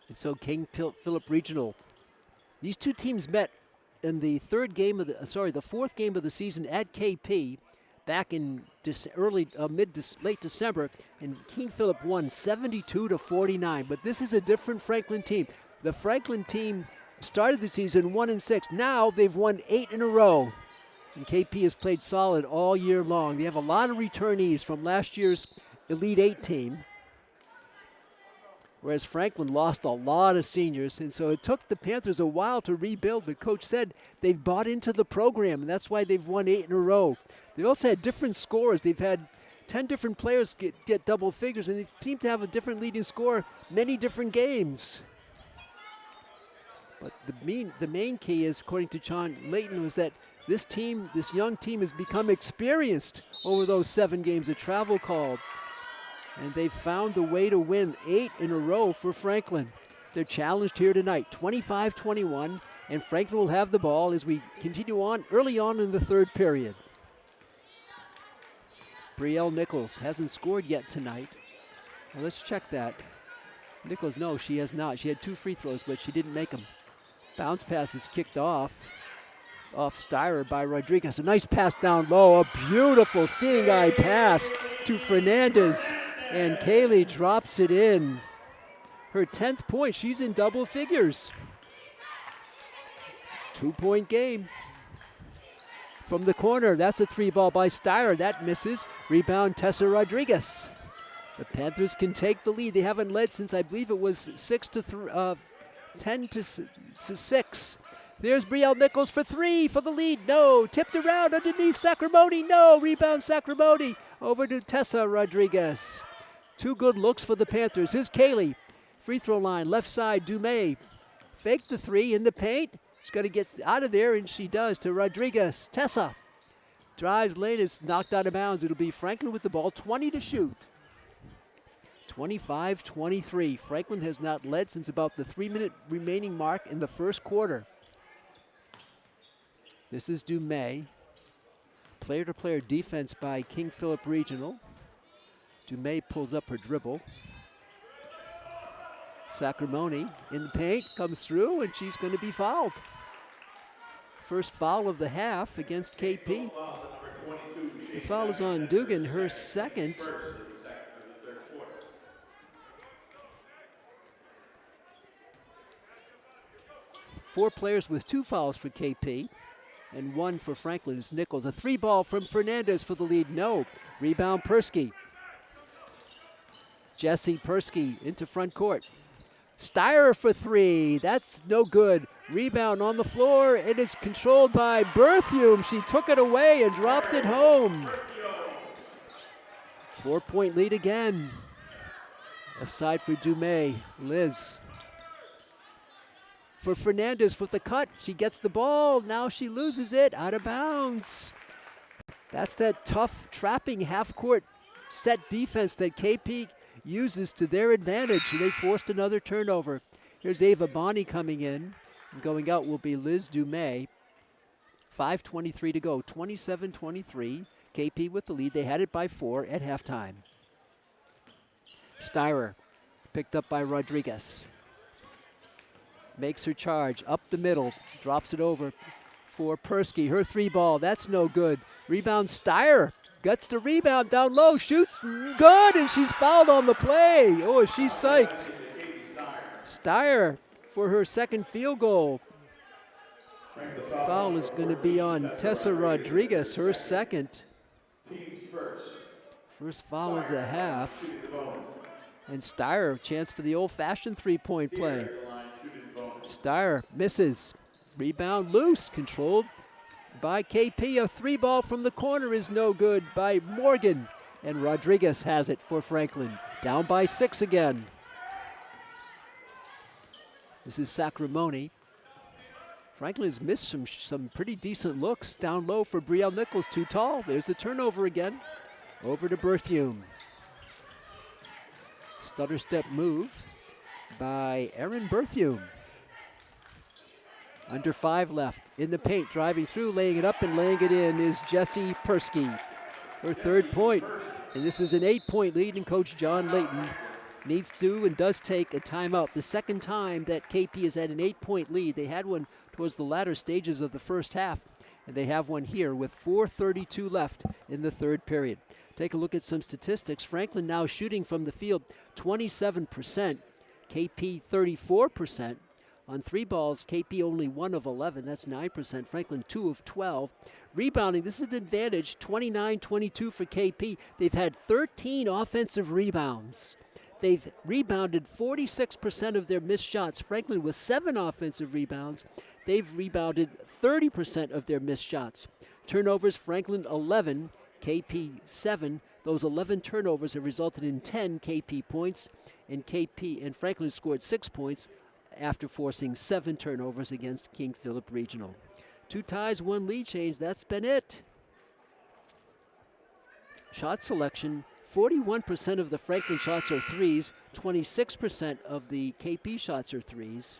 And so King Philip Regional. These two teams met in the fourth game of the season at KP back in late December, and King Philip won 72-49. But this is a different Franklin team. The Franklin team started the season 1-6. Now they've won 8 in a row, and KP has played solid all year long. They have a lot of returnees from last year's Elite 8 team, whereas Franklin lost a lot of seniors, and so it took the Panthers a while to rebuild, but Coach said they've bought into the program, and that's why they've won 8 in a row. They've also had different scores. They've had 10 different players get double figures, and they seem to have a different leading score many different games. But the main key is, according to John Layton, was that this young team has become experienced over those 7 games of travel called. And they've found a way to win 8 in a row for Franklin. They're challenged here tonight, 25-21, and Franklin will have the ball as we continue on early on in the third period. Brielle Nichols hasn't scored yet tonight. Well, let's check that. Nichols, no, she has not. She had 2 free throws, but she didn't make them. Bounce pass is kicked off Styrer by Rodriguez. A nice pass down low, a beautiful seeing eye pass to Fernandez. And Kaylee drops it in. Her 10th point, she's in double figures. 2-point game. From the corner, that's a 3-ball by Styrer. That misses. Rebound, Tessa Rodriguez. The Panthers can take the lead. They haven't led since, I believe it was 10 to 6. There's Brielle Nichols for 3 for the lead. No. Tipped around underneath Sacramone. No. Rebound Sacramone. Over to Tessa Rodriguez. 2 good looks for the Panthers. Here's Kaylee. Free throw line. Left side. Dumais. Fake the 3 in the paint. She's got to get out of there, and she does to Rodriguez. Tessa drives lane. Is knocked out of bounds. It'll be Franklin with the ball. 20 to shoot. 25-23. Franklin has not led since about the 3-minute remaining mark in the first quarter. This is Dumais. Player-to-player defense by King Philip Regional. Dumais pulls up her dribble. Sacramone in the paint, comes through, and she's going to be fouled. First foul of the half against KP. The foul is on Dugan, her second. 4 players with 2 fouls for KP, and 1 for Franklin is Nichols. A 3-ball from Fernandez for the lead. No. Rebound Persky. Jesse Persky into front court. Styrer for 3. That's no good. Rebound on the floor. It is controlled by Berthium. She took it away and dropped it home. 4-point lead again. Left side for Dumais. Liz. For Fernandez with the cut. She gets the ball. Now she loses it. Out of bounds. That's that tough trapping half-court set defense that KP uses to their advantage. They forced another turnover. Here's Ava Bonney coming in. And going out will be Liz Dumais. 5:23 to go. 27-23. KP with the lead. They had it by 4 at halftime. Styrer picked up by Rodriguez. makes her charge up the middle, drops it over for Persky. Her three ball, that's no good. Rebound Steyer, gets the rebound down low, shoots, good, and she's fouled on the play. Oh, she's psyched. Steyer for her second field goal. The foul is going to be on Tessa Rodriguez, her second. First foul of the half. And Steyer, a chance for the old-fashioned three-point play. Steyer misses. Rebound loose, controlled by KP. A three ball from the corner is no good by Morgan. And Rodriguez has it for Franklin. Down by 6 again. This is Sacramone. Franklin has missed some pretty decent looks. Down low for Brielle Nichols, too tall. There's the turnover again. Over to Berthiaume. Stutter step move by Erin Berthiaume. Under 5 left. In the paint, driving through, laying it up and laying it in is Jessie Persky. Her third point. And this is an 8-point lead, and Coach John Layton needs to and does take a timeout. The second time that KP has had an 8-point lead. They had one towards the latter stages of the first half, and they have one here with 4:32 left in the third period. Take a look at some statistics. Franklin now shooting from the field 27%, KP 34%. On three balls, KP only 1 of 11, that's 9%. Franklin 2 of 12. Rebounding, this is an advantage, 29-22 for KP. They've had 13 offensive rebounds. They've rebounded 46% of their missed shots. Franklin with 7 offensive rebounds. They've rebounded 30% of their missed shots. Turnovers, Franklin 11, KP 7. Those 11 turnovers have resulted in 10 KP points, and Franklin scored 6 points after forcing 7 turnovers against King Philip Regional. 2 ties, 1 lead change, that's been it. Shot selection, 41% of the Franklin shots are threes, 26% of the KP shots are threes.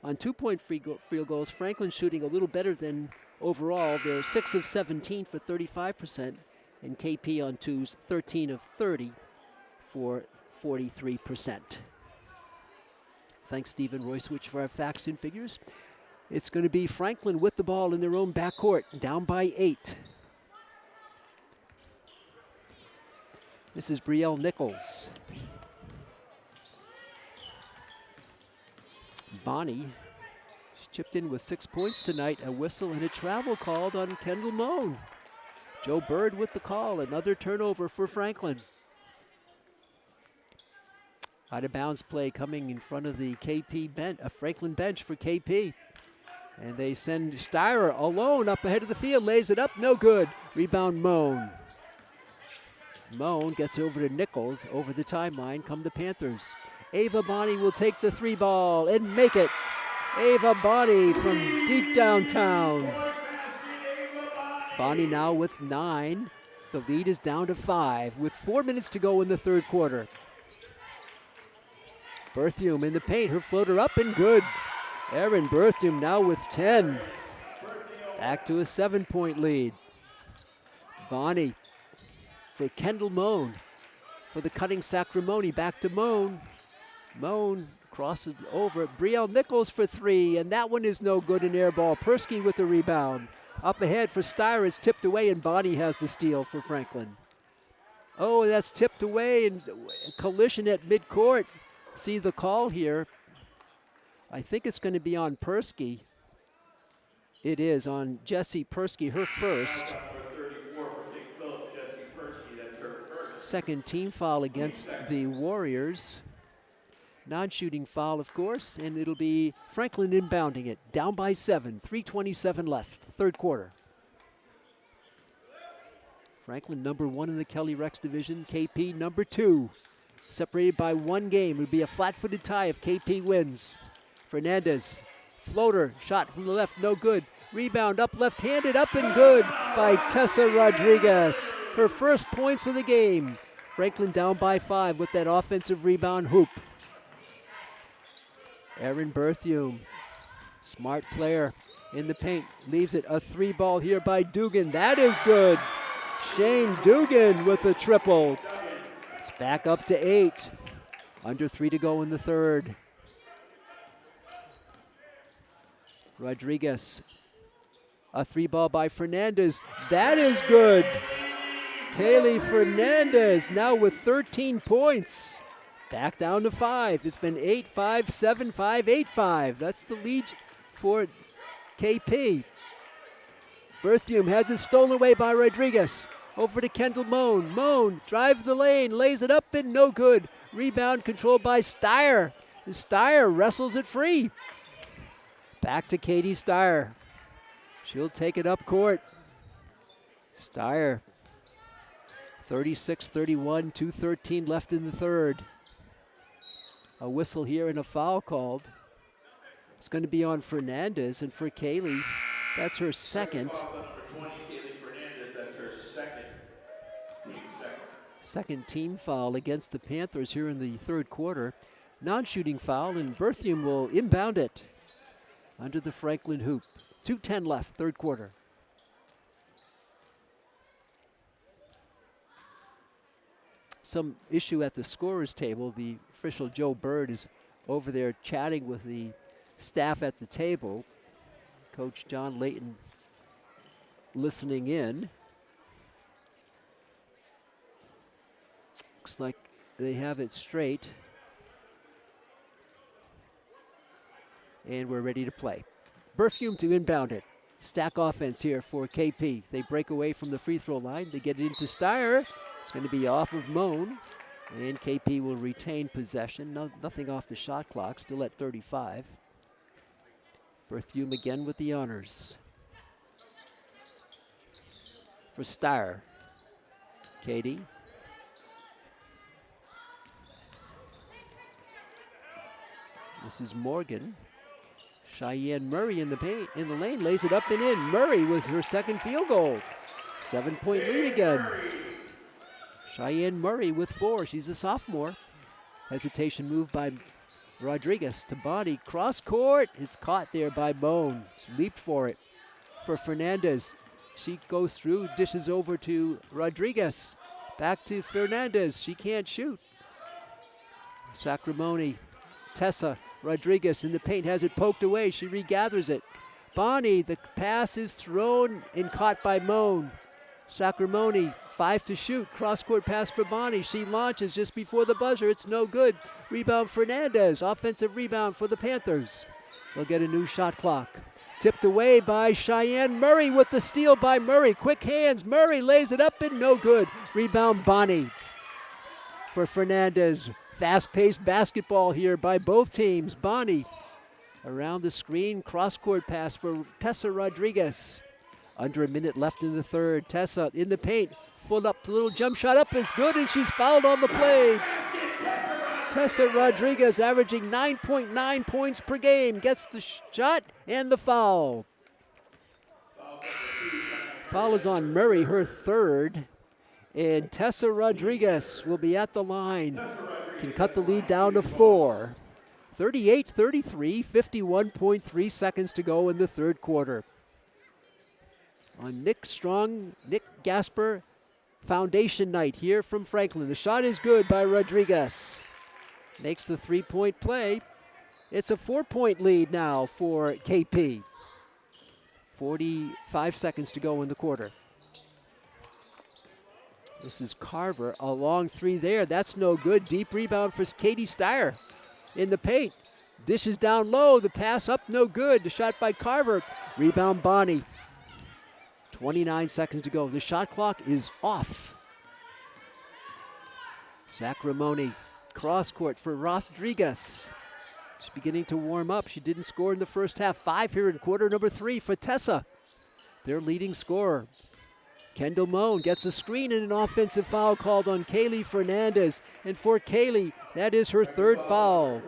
On 2-point field goals, Franklin shooting a little better than overall. They're 6 of 17 for 35%, and KP on twos, 13 of 30 for 43%. Thanks, Stephen Royswich, for our facts and figures. It's going to be Franklin with the ball in their own backcourt, down by 8. This is Brielle Nichols. Bonnie, she's chipped in with 6 points tonight. A whistle and a travel called on Kendall Moan. Joe Bird with the call. Another turnover for Franklin. Out of bounds play coming in front of the KP bench, a Franklin bench for KP. And they send Steyer alone up ahead of the field, lays it up, no good. Rebound Moan. Moan gets over to Nichols, over the timeline come the Panthers. Ava Bonnie will take the 3 ball and make it. Ava Bonnie from deep downtown. Bonnie now with 9. The lead is down to 5 with 4 minutes to go in the third quarter. Berthiaume in the paint, her floater up and good. Erin Berthiaume now with 10. Back to a 7-point lead. Bonnie for Kendall Moan. For the cutting Sacramone, back to Moan. Moan crosses over. Brielle Nichols for 3, and that one is no good, an air ball. Persky with the rebound. Up ahead for Steyer, it's tipped away, and Bonnie has the steal for Franklin. Oh, that's tipped away, and collision at midcourt. See the call here. I think it's going to be on Persky. It is on Jessie Persky, her first. Second team foul against the Warriors. Non-shooting foul, of course, and it'll be Franklin inbounding it. Down by 7, 3:27 left, third quarter. Franklin number 1 in the Kelly Rex division, KP number 2. Separated by 1 game. It would be a flat-footed tie if KP wins. Fernandez, floater, shot from the left, no good. Rebound up left-handed, up and good by Tessa Rodriguez. Her first points of the game. Franklin down by 5 with that offensive rebound hoop. Erin Berthiaume, smart player in the paint, leaves it. A 3 ball here by Dugan. That is good. Shane Dugan with a triple. It's back up to 8. Under 3 to go in the third. Rodriguez. A 3-ball by Fernandez. That is good. Kaylee Fernandez now with 13 points. Back down to 5. It's been 8-5, 7-5, 8-5. That's the lead for KP. Berthium has it stolen away by Rodriguez. Over to Kendall Moan. Moan drives the lane, lays it up and no good. Rebound controlled by Steyer. And Steyer wrestles it free. Back to Katie Steyer. She'll take it up court. Steyer, 36-31, 2:13 left in the third. A whistle here and a foul called. It's going to be on Fernandez, and for Kaylee, that's her second. Second team foul against the Panthers here in the third quarter. Non-shooting foul, and Berthium will inbound it under the Franklin hoop. 2:10 left, third quarter. Some issue at the scorer's table. The official Joe Bird is over there chatting with the staff at the table. Coach John Layton listening in. Looks like they have it straight. And we're ready to play. Berthium to inbound it. Stack offense here for KP. They break away from the free throw line. They get it into Steyer. It's going to be off of Moan. And KP will retain possession. Nothing off the shot clock. Still at 35. Berthium again with the honors. For Steyer. Katie. This is Morgan. Cheyenne Murray in the paint, in the lane, lays it up and in. Murray with her second field goal. 7-point lead again. Cheyenne Murray with 4. She's a sophomore. Hesitation move by Rodriguez to Bonnie. Cross court. It's caught there by Bone. She leaped for it. For Fernandez. She goes through, dishes over to Rodriguez. Back to Fernandez. She can't shoot. Sacramone. Tessa Rodriguez in the paint has it poked away. She regathers it. Bonnie, the pass is thrown and caught by Moan. Sacramone, 5 to shoot. Cross-court pass for Bonnie. She launches just before the buzzer. It's no good. Rebound Fernandez. Offensive rebound for the Panthers. They'll get a new shot clock. Tipped away by Cheyenne Murray with the steal by Murray. Quick hands. Murray lays it up and no good. Rebound Bonnie for Fernandez. Fast-paced basketball here by both teams. Bonnie around the screen. Cross-court pass for Tessa Rodriguez. Under a minute left in the third. Tessa in the paint. Full up, the little jump shot up. It's good, and she's fouled on the play. Tessa Rodriguez averaging 9.9 points per game. Gets the shot and the foul. Foul is on Murray, her third. And Tessa Rodriguez will be at the line. Can cut the lead down to 4. 38-33, 51.3 seconds to go in the third quarter. On Nick Gasper Foundation night here from Franklin. The shot is good by Rodriguez. Makes the 3-point play. It's a 4-point lead now for KP. 45 seconds to go in the quarter. This is Carver, a long 3 there. That's no good. Deep rebound for Katie Steyer in the paint. Dishes down low. The pass up, no good. The shot by Carver. Rebound Bonnie. 29 seconds to go. The shot clock is off. Sacramone, cross court for Rodriguez. She's beginning to warm up. She didn't score in the first half. 5 here in quarter number 3 for Tessa, their leading scorer. Kendall Moan gets a screen and an offensive foul called on Kaylee Fernandez. And for Kaylee, that is her third foul.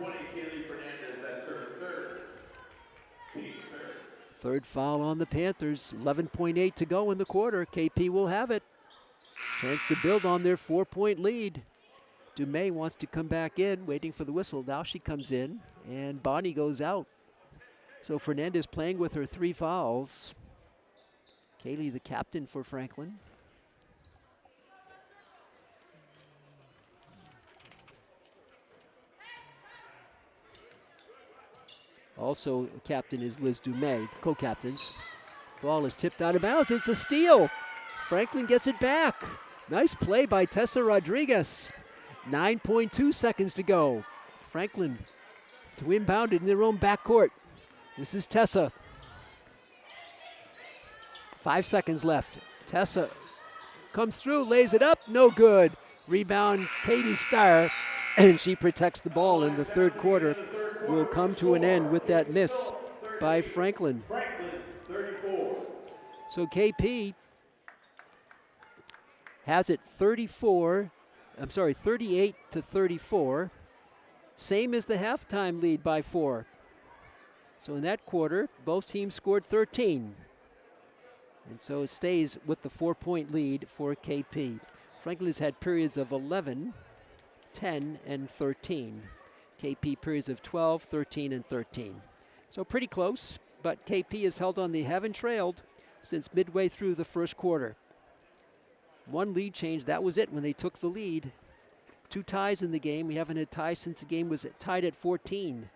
Third foul on the Panthers. 11.8 to go in the quarter. KP will have it. Chance to build on their 4-point lead. Dumais wants to come back in, waiting for the whistle. Now she comes in, and Bonnie goes out. So Fernandez playing with her 3 fouls. Kaylee, the captain for Franklin. Also, captain is Liz Dumais, co-captains. Ball is tipped out of bounds. It's a steal. Franklin gets it back. Nice play by Tessa Rodriguez. 9.2 seconds to go. Franklin to inbound it in their own backcourt. This is Tessa. 5 seconds left. Tessa comes through, lays it up, no good. Rebound, Katie Steyer, and she protects the ball in the third quarter. Will come to an end with that miss by Franklin. So KP has it 38 to 34. Same as the halftime lead by 4. So in that quarter, both teams scored 13. And so it stays with the 4-point lead for KP. Franklin has had periods of 11, 10, and 13. KP periods of 12, 13, and 13. So pretty close, but KP has held on. They haven't trailed since midway through the first quarter. One lead change, that was it when they took the lead. 2 ties in the game. We haven't had ties since the game was tied at 14.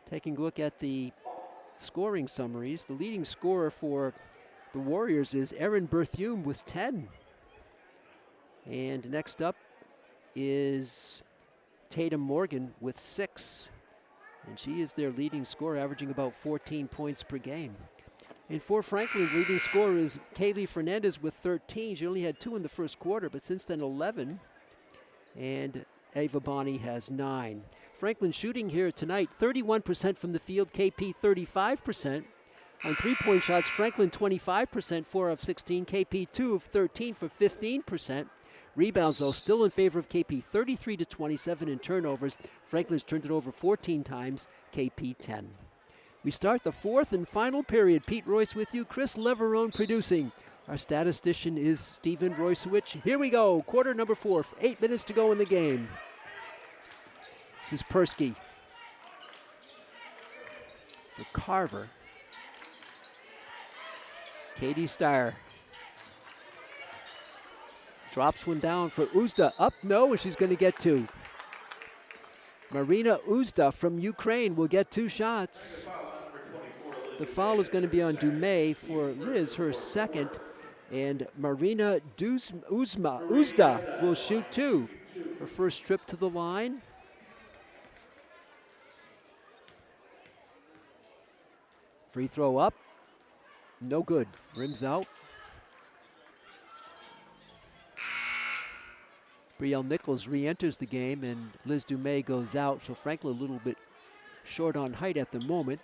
Taking a look at the scoring summaries, the leading scorer for the Warriors is Erin Berthume with 10. And next up is Tatum Morgan with 6. And she is their leading scorer, averaging about 14 points per game. And for Franklin, leading scorer is Kaylee Fernandez with 13. She only had 2 in the first quarter, but since then 11. And Ava Bonney has 9. Franklin shooting here tonight, 31% from the field, KP 35%. On 3-point shots, Franklin 25%, 4 of 16, KP 2 of 13 for 15%. Rebounds, though, still in favor of KP, 33 to 27 in turnovers. Franklin's turned it over 14 times, KP 10. We start the fourth and final period. Pete Royce with you, Chris Leverone producing. Our statistician is Stephen Roycewicz. Here we go, quarter number 4, 8 minutes to go in the game. This is Persky. For Carver. Katie Steyer. Drops one down for Uzda. Up, no, and she's going to get 2. Marina Uzda from Ukraine will get 2 shots. The foul is going to be on Dumais for Liz, her second. And Marina Uzda will shoot 2. Her first trip to the line. Free throw up. No good. Rims out. Brielle Nichols re-enters the game, and Liz Dumais goes out, so Franklin a little bit short on height at the moment.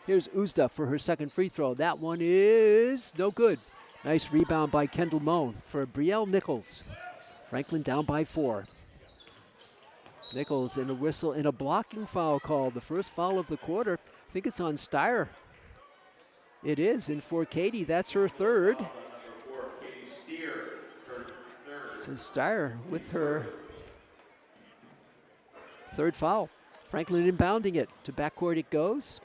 Here's Uzda for her second free throw. That one is no good. Nice rebound by Kendall Moan for Brielle Nichols. Franklin down by 4. Nichols in a whistle and a blocking foul called. The first foul of the quarter. I think it's on Steyer. It is, and for Katie, that's her third. So Steyer with her third foul. Franklin inbounding it. To backcourt it goes.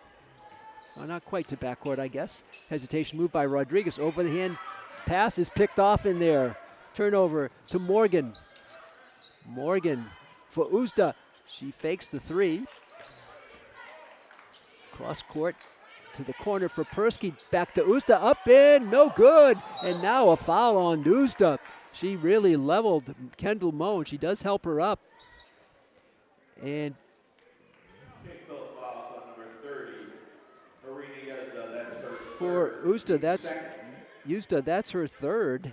Well, not quite to backcourt, I guess. Hesitation move by Rodriguez. Over the hand pass is picked off in there. Turnover to Morgan. Morgan for Uzda. She fakes the 3. Cross court to the corner for Persky. Back to Uzda. Up in. No good. And now a foul on Uzda. She really leveled Kendall Moan. She does help her up. And for Uzda, that's her third.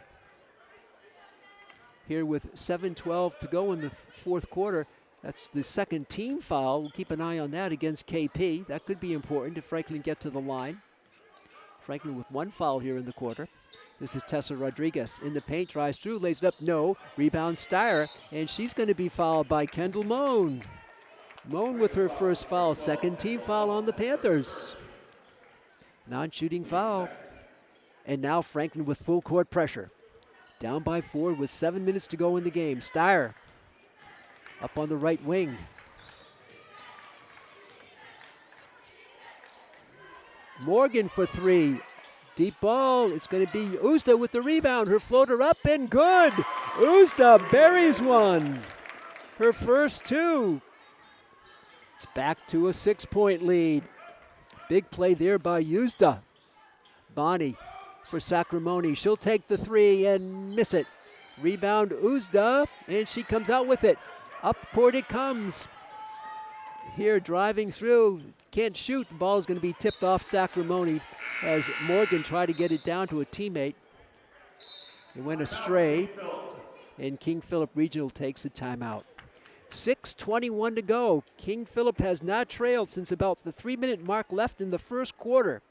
Here with 7:12 to go in the fourth quarter. That's the second team foul. We'll keep an eye on that against KP. That could be important if Franklin get to the line. Franklin with 1 foul here in the quarter. This is Tessa Rodriguez in the paint, drives through, lays it up, no. Rebound Steyer, and she's going to be fouled by Kendall Moan. Moan with her first foul, second team foul on the Panthers. Non-shooting foul. And now Franklin with full court pressure. Down by 4 with 7 minutes to go in the game. Steyer up on the right wing. Morgan for 3. Deep ball. It's going to be Uzda with the rebound. Her floater up and good. Uzda buries one. Her first 2. It's back to a 6-point lead. Big play there by Uzda. Bonnie for Sacramone. She'll take the three and miss it. Rebound Uzda, and she comes out with it. Up court it comes. Here driving through, can't shoot. The ball is going to be tipped off Sacramone as Morgan tried to get it down to a teammate. It went astray, and King Philip Regional takes a timeout. 6:21 to go. King Philip has not trailed since about the 3-minute mark left in the first quarter.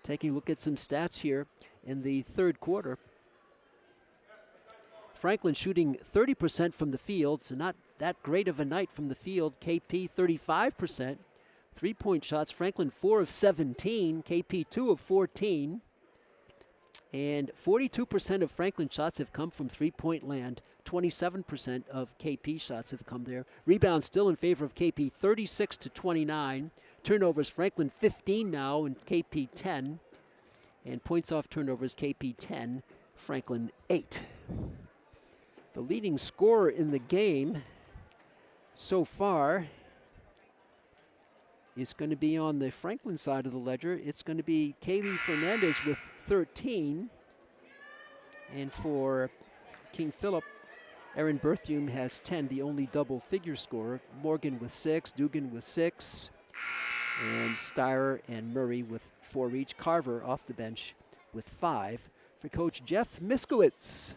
Taking a look at some stats here in the third quarter. Franklin shooting 30% from the field, so not that great of a night from the field. KP 35%. 3-point shots, Franklin 4 of 17, KP 2 of 14. And 42% of Franklin shots have come from three-point land. 27% of KP shots have come there. Rebounds still in favor of KP, 36-29. Turnovers, Franklin 15 now and KP 10. And points off turnovers, KP 10, Franklin 8. The leading scorer in the game so far is going to be on the Franklin side of the ledger. It's going to be Kaylee Fernandez with 13. And for King Philip, Erin Berthume has 10, the only double-figure scorer. Morgan with 6, Dugan with 6, and Steyer and Murray with 4 each. Carver off the bench with 5 for Coach Jeff Miskowitz.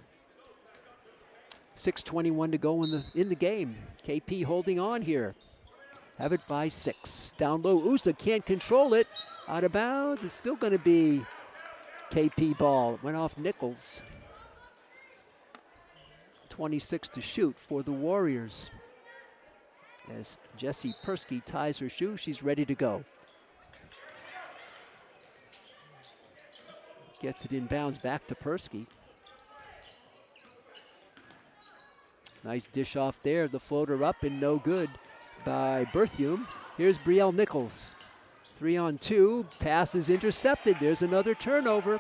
6:21 to go in the game. KP holding on here. Have it by 6. Down low, Usa can't control it. Out of bounds, it's still going to be KP ball. It went off Nichols. 26 to shoot for the Warriors. As Jessie Persky ties her shoe, she's ready to go. Gets it inbounds back to Persky. Nice dish off there. The floater up and no good by Berthume. Here's Brielle Nichols. 3-on-2. Pass is intercepted. There's another turnover.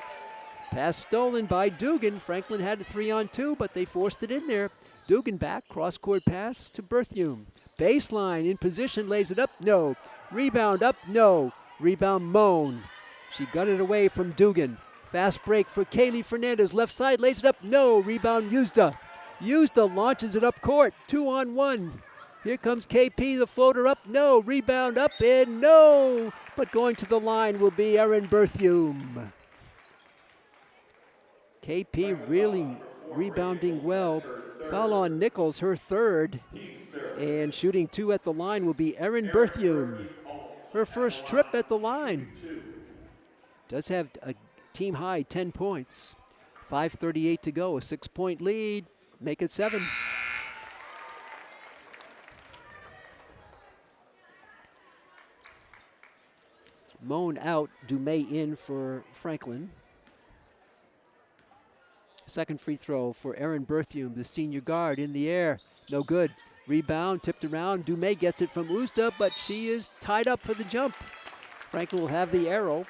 Pass stolen by Dugan. Franklin had a 3-on-2, but they forced it in there. Dugan back. Cross-court pass to Berthume. Baseline in position. Lays it up. No. Rebound up. No. Rebound Moan. She got it away from Dugan. Fast break for Kaylee Fernandez. Left side. Lays it up. No. Rebound Uzda. Uzda launches it up court. 2-on-1. Here comes KP, the floater up, no. Rebound up and no. But going to the line will be Erin Berthume. KP really rebounding well. Foul on Nichols, her third. And shooting 2 at the line will be Erin Berthume. Her first trip at the line. Does have a team high 10 points. 5:38 to go, a 6-point lead. Make it 7. Moan out, Dumais in for Franklin. Second free throw for Erin Berthume, the senior guard, in the air. No good. Rebound, tipped around. Dumais gets it from Uzda, but she is tied up for the jump. Franklin will have the arrow.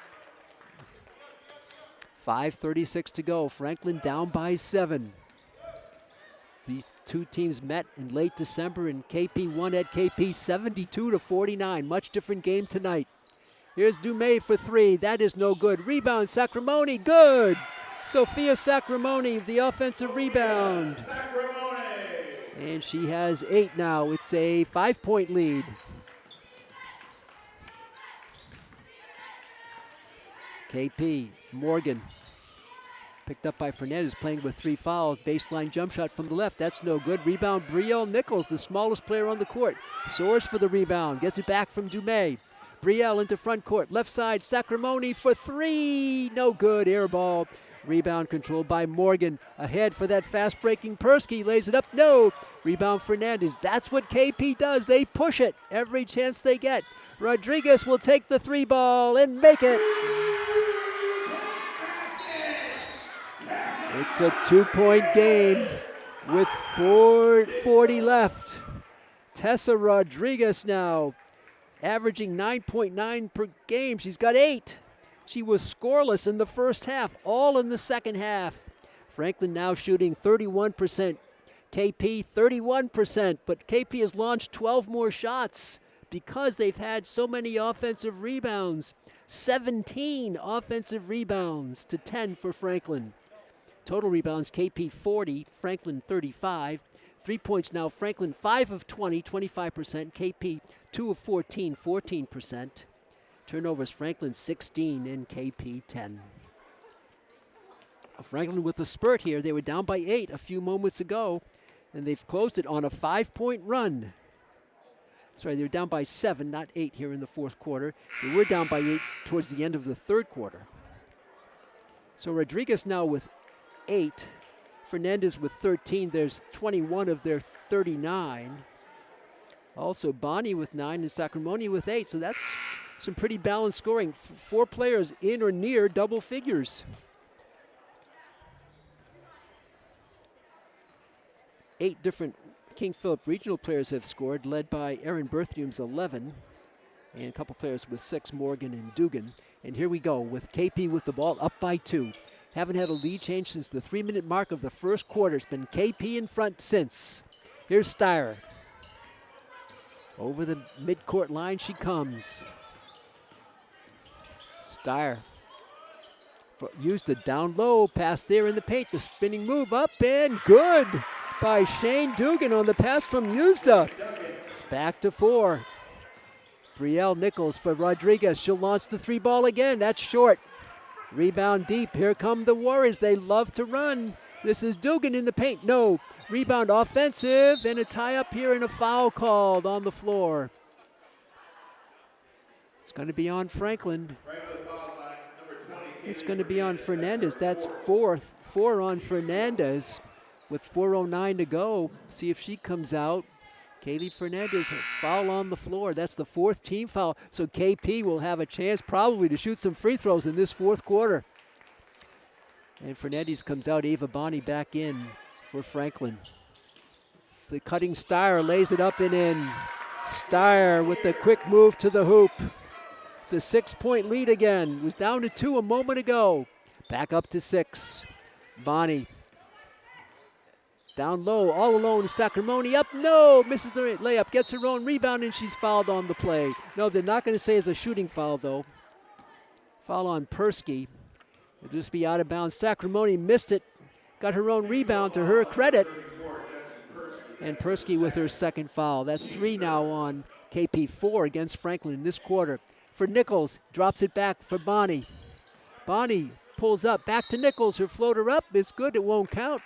5:36 to go. Franklin down by 7. These two teams met in late December, and KP won at KP 72-49. Much different game tonight. Here's Dumais for 3. That is no good. Rebound, Sacramone, good. Sophia Sacramone, the offensive rebound. And she has 8 now. It's a 5-point lead. KP, Morgan. Picked up by Fernandez, playing with 3 fouls. Baseline jump shot from the left. That's no good. Rebound, Brielle Nichols, the smallest player on the court. Soars for the rebound. Gets it back from Dumais. Brielle into front court. Left side, Sacramone for 3. No good. Air ball. Rebound controlled by Morgan. Ahead for that fast-breaking Persky. Lays it up. No. Rebound Fernandez. That's what KP does. They push it every chance they get. Rodriguez will take the 3 ball and make it. It's a 2-point game with 4:40 left. Tessa Rodriguez now averaging 9.9 per game. She's got 8. She was scoreless in the first half, all in the second half. Franklin now shooting 31%. KP 31%, but KP has launched 12 more shots. because they've had so many offensive rebounds. 17 offensive rebounds to 10 for Franklin. Total rebounds, KP 40, Franklin 35. 3 points now, Franklin 5 of 20, 25%. KP 2 of 14, 14%. Turnovers, Franklin 16 and KP 10. Franklin with a spurt here. They were down by 8 a few moments ago, and they've closed it on a 5-point run. Sorry, they were down by 7, not 8 here in the fourth quarter. They were down by 8 towards the end of the third quarter. So Rodriguez now with 8. Fernandez with 13. There's 21 of their 39. Also Bonnie with 9 and Sacramone with 8. So that's some pretty balanced scoring. 4 players in or near double figures. 8 different King Philip regional players have scored, led by Aaron Berthium's 11, and a couple players with 6, Morgan and Dugan. And here we go with KP with the ball, up by 2. Haven't had a lead change since the 3-minute mark of the first quarter. It's been KP in front since. Here's Steyer. Over the midcourt line she comes. Steyer used a down low pass there in the paint. The spinning move up and good by Shane Dugan on the pass from Usda. It's back to 4. Brielle Nichols for Rodriguez. She'll launch the 3 ball again. That's short. Rebound deep. Here come the Warriors. They love to run. This is Dugan in the paint. No. Rebound offensive and a tie up here and a foul called on the floor. It's going to be on Franklin. It's going to be on Fernandez. That's 4 on Fernandez. With 4:09 to go, see if she comes out. Kaylee Fernandez, foul on the floor. That's the 4th team foul. So KP will have a chance probably to shoot some free throws in this fourth quarter. And Fernandez comes out. Ava Bonnie back in for Franklin. The cutting Steyer lays it up and in. Steyer with the quick move to the hoop. It's a 6-point lead again. It was down to 2 a moment ago. Back up to 6. Bonnie. Down low, all alone, Sacramone up, no, misses the layup, gets her own rebound, and she's fouled on the play. No, they're not going to say it's a shooting foul, though. Foul on Persky. It'll just be out of bounds. Sacramone missed it, got her own rebound to her credit. And Persky with her second foul. That's 3 now on KP, 4 against Franklin in this quarter. For Nichols, drops it back for Bonnie. Bonnie pulls up, back to Nichols, her floater up, it's good, it won't count.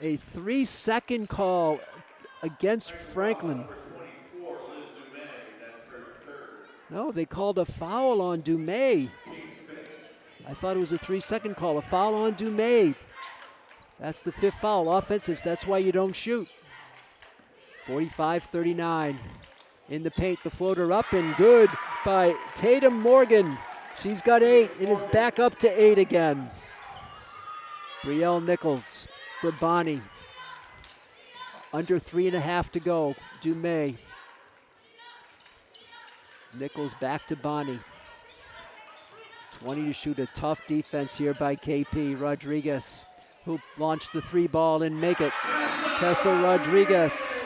A 3-second call against Franklin. No, they called a foul on Dumais. I thought it was a 3-second call. A foul on Dumais. That's the 5th foul. Offensive, that's why you don't shoot. 45-39. In the paint, the floater up and good by Tatum Morgan. She's got 8 and is back up to 8 again. Brielle Nichols for Bonnie. Under 3.5 to go. Dumais. Nichols back to Bonnie. 20 to shoot. A tough defense here by KP. Rodriguez, who launched the 3 ball and make it. Tessa Rodriguez.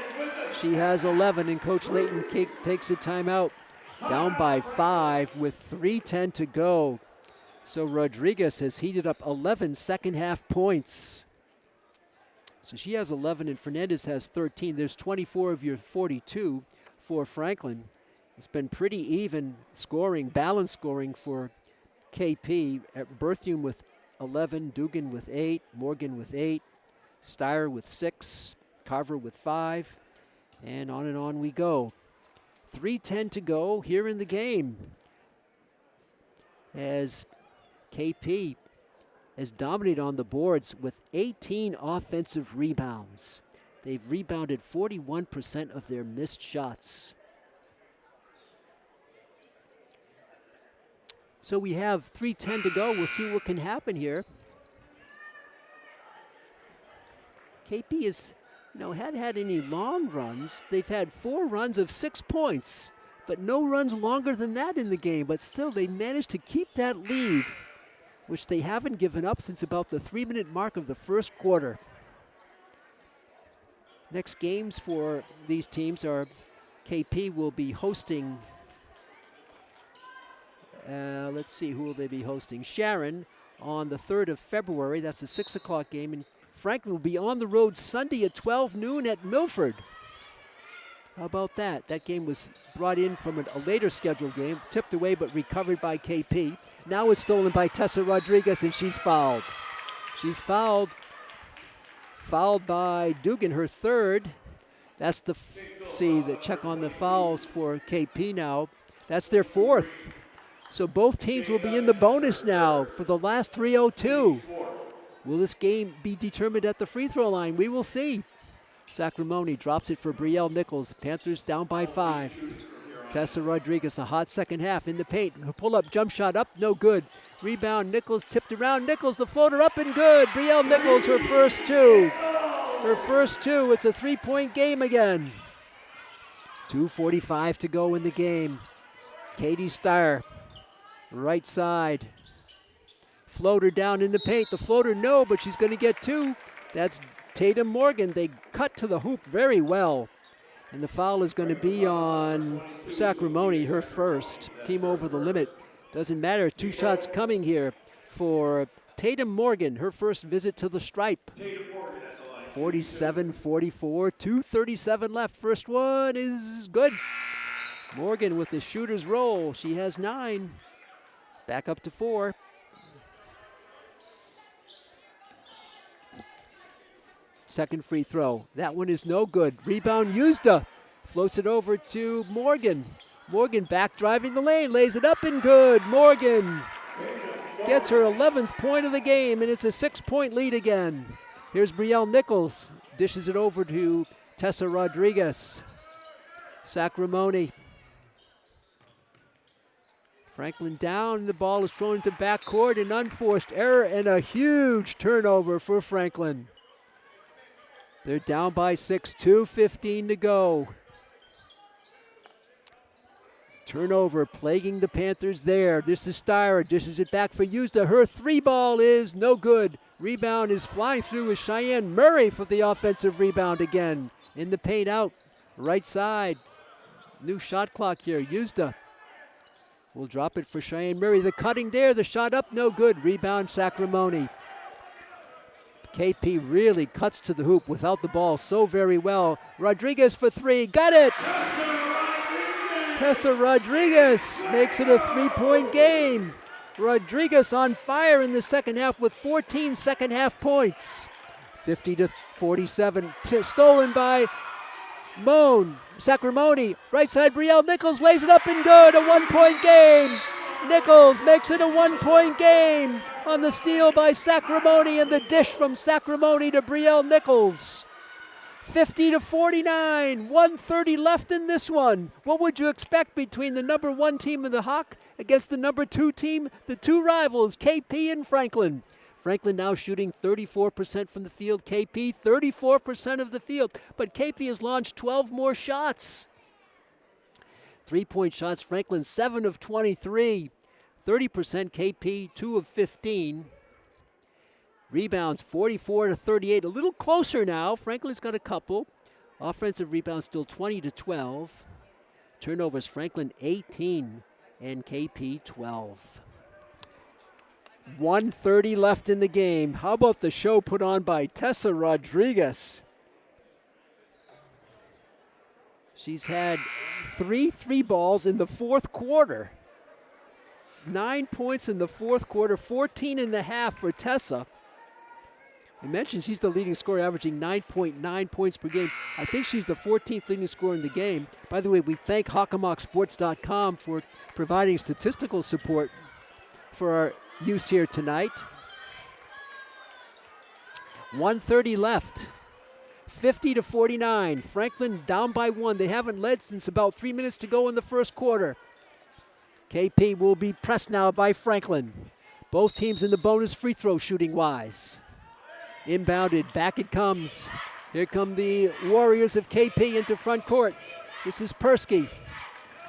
She has 11, and Coach Layton takes a timeout. Down by 5 with 3:10 to go. So Rodriguez has heated up 11 second half points. So she has 11 and Fernandez has 13. There's 24 of your 42 for Franklin. It's been pretty even scoring, balanced scoring for KP. Berthium with 11, Dugan with 8, Morgan with 8, Steyer with 6, Carver with 5, and on we go. 3:10 to go here in the game as KP has dominated on the boards with 18 offensive rebounds. They've rebounded 41% of their missed shots. So we have 3:10 to go. We'll see what can happen here. KP hadn't had any long runs. They've had 4 runs of 6 points, but no runs longer than that in the game. But still, they managed to keep that lead, which they haven't given up since about the 3-minute mark of the first quarter. Next games for these teams are KP will be hosting, let's see, who will they be hosting? Sharon on the 3rd of February. That's a 6 o'clock game. And Franklin will be on the road Sunday at 12 noon at Milford. How about that? That game was brought in from a later scheduled game, tipped away but recovered by KP. Now it's stolen by Tessa Rodriguez, and she's fouled. She's fouled by Dugan, her third. That's the check on the fouls for KP now. That's their fourth. So both teams will be in the bonus now for the last 3:02. Will this game be determined at the free throw line? We will see. Sacramone drops it for Brielle Nichols. Panthers down by 5. Tessa Rodriguez, a hot second half in the paint. Her pull-up jump shot up, no good. Rebound, Nichols tipped around. Nichols, the floater up and good. Brielle Nichols, her first two. Her first two. It's a 3-point game again. 2:45 to go in the game. Katie Steyer, right side. Floater down in the paint. The floater, no, but she's going to get two. That's Tatum Morgan. They cut to the hoop very well. And the foul is going to be on Sacramone, her first. Team over the limit. Doesn't matter. 2 shots coming here for Tatum Morgan, her first visit to the stripe. 47-44, 2:37 left. First one is good. Morgan with the shooter's roll. She has 9. Back up to 4. Second free throw. That one is no good. Rebound, Yuzda. Floats it over to Morgan. Morgan back driving the lane. Lays it up and good. Morgan gets her 11th point of the game, and it's a 6-point lead again. Here's Brielle Nichols. Dishes it over to Tessa Rodriguez. Sacramone. Franklin down. The ball is thrown into backcourt. An unforced error and a huge turnover for Franklin. They're down by 6, 2:15 to go. Turnover plaguing the Panthers there. This is Steyer, dishes it back for Yuzda. Her 3-ball is no good. Rebound is flying through with Cheyenne Murray for the offensive rebound again. In the paint out, right side. New shot clock here, Yuzda. Will drop it for Cheyenne Murray. The cutting there, the shot up, no good. Rebound Sacramone. KP really cuts to the hoop without the ball so very well. Rodriguez for 3, got it! Tessa Rodriguez makes it a 3-point game. Rodriguez on fire in the second half with 14 second half points. 50-47, stolen by Sacramone. Right side, Brielle Nichols lays it up and good, a 1-point game. Nichols makes it a 1-point game on the steal by Sacramone and the dish from Sacramone to Brielle Nichols. 50-49, 1:30 left in this one. What would you expect between the number 1 team of the Hawk against the number 2 team, the 2 rivals, KP and Franklin? Franklin now shooting 34% from the field, KP 34% of the field, but KP has launched 12 more shots. 3-point shots, Franklin 7 of 23. 30% KP, 2 of 15. Rebounds 44-38, a little closer now. Franklin's got a couple. Offensive rebounds still 20-12. Turnovers, Franklin 18 and KP 12. 1:30 left in the game. How about the show put on by Tessa Rodriguez? She's had 3 3-balls in the fourth quarter. 9 points in the fourth quarter, 14 and a half for Tessa. I mentioned she's the leading scorer, averaging 9.9 points per game. I think she's the 14th leading scorer in the game. By the way, we thank HockamockSports.com for providing statistical support for our use here tonight. 1:30 left. 50-49. Franklin down by 1. They haven't led since about 3 minutes to go in the first quarter. KP will be pressed now by Franklin. Both teams in the bonus free throw shooting wise. Inbounded, back it comes. Here come the Warriors of KP into front court. This is Persky.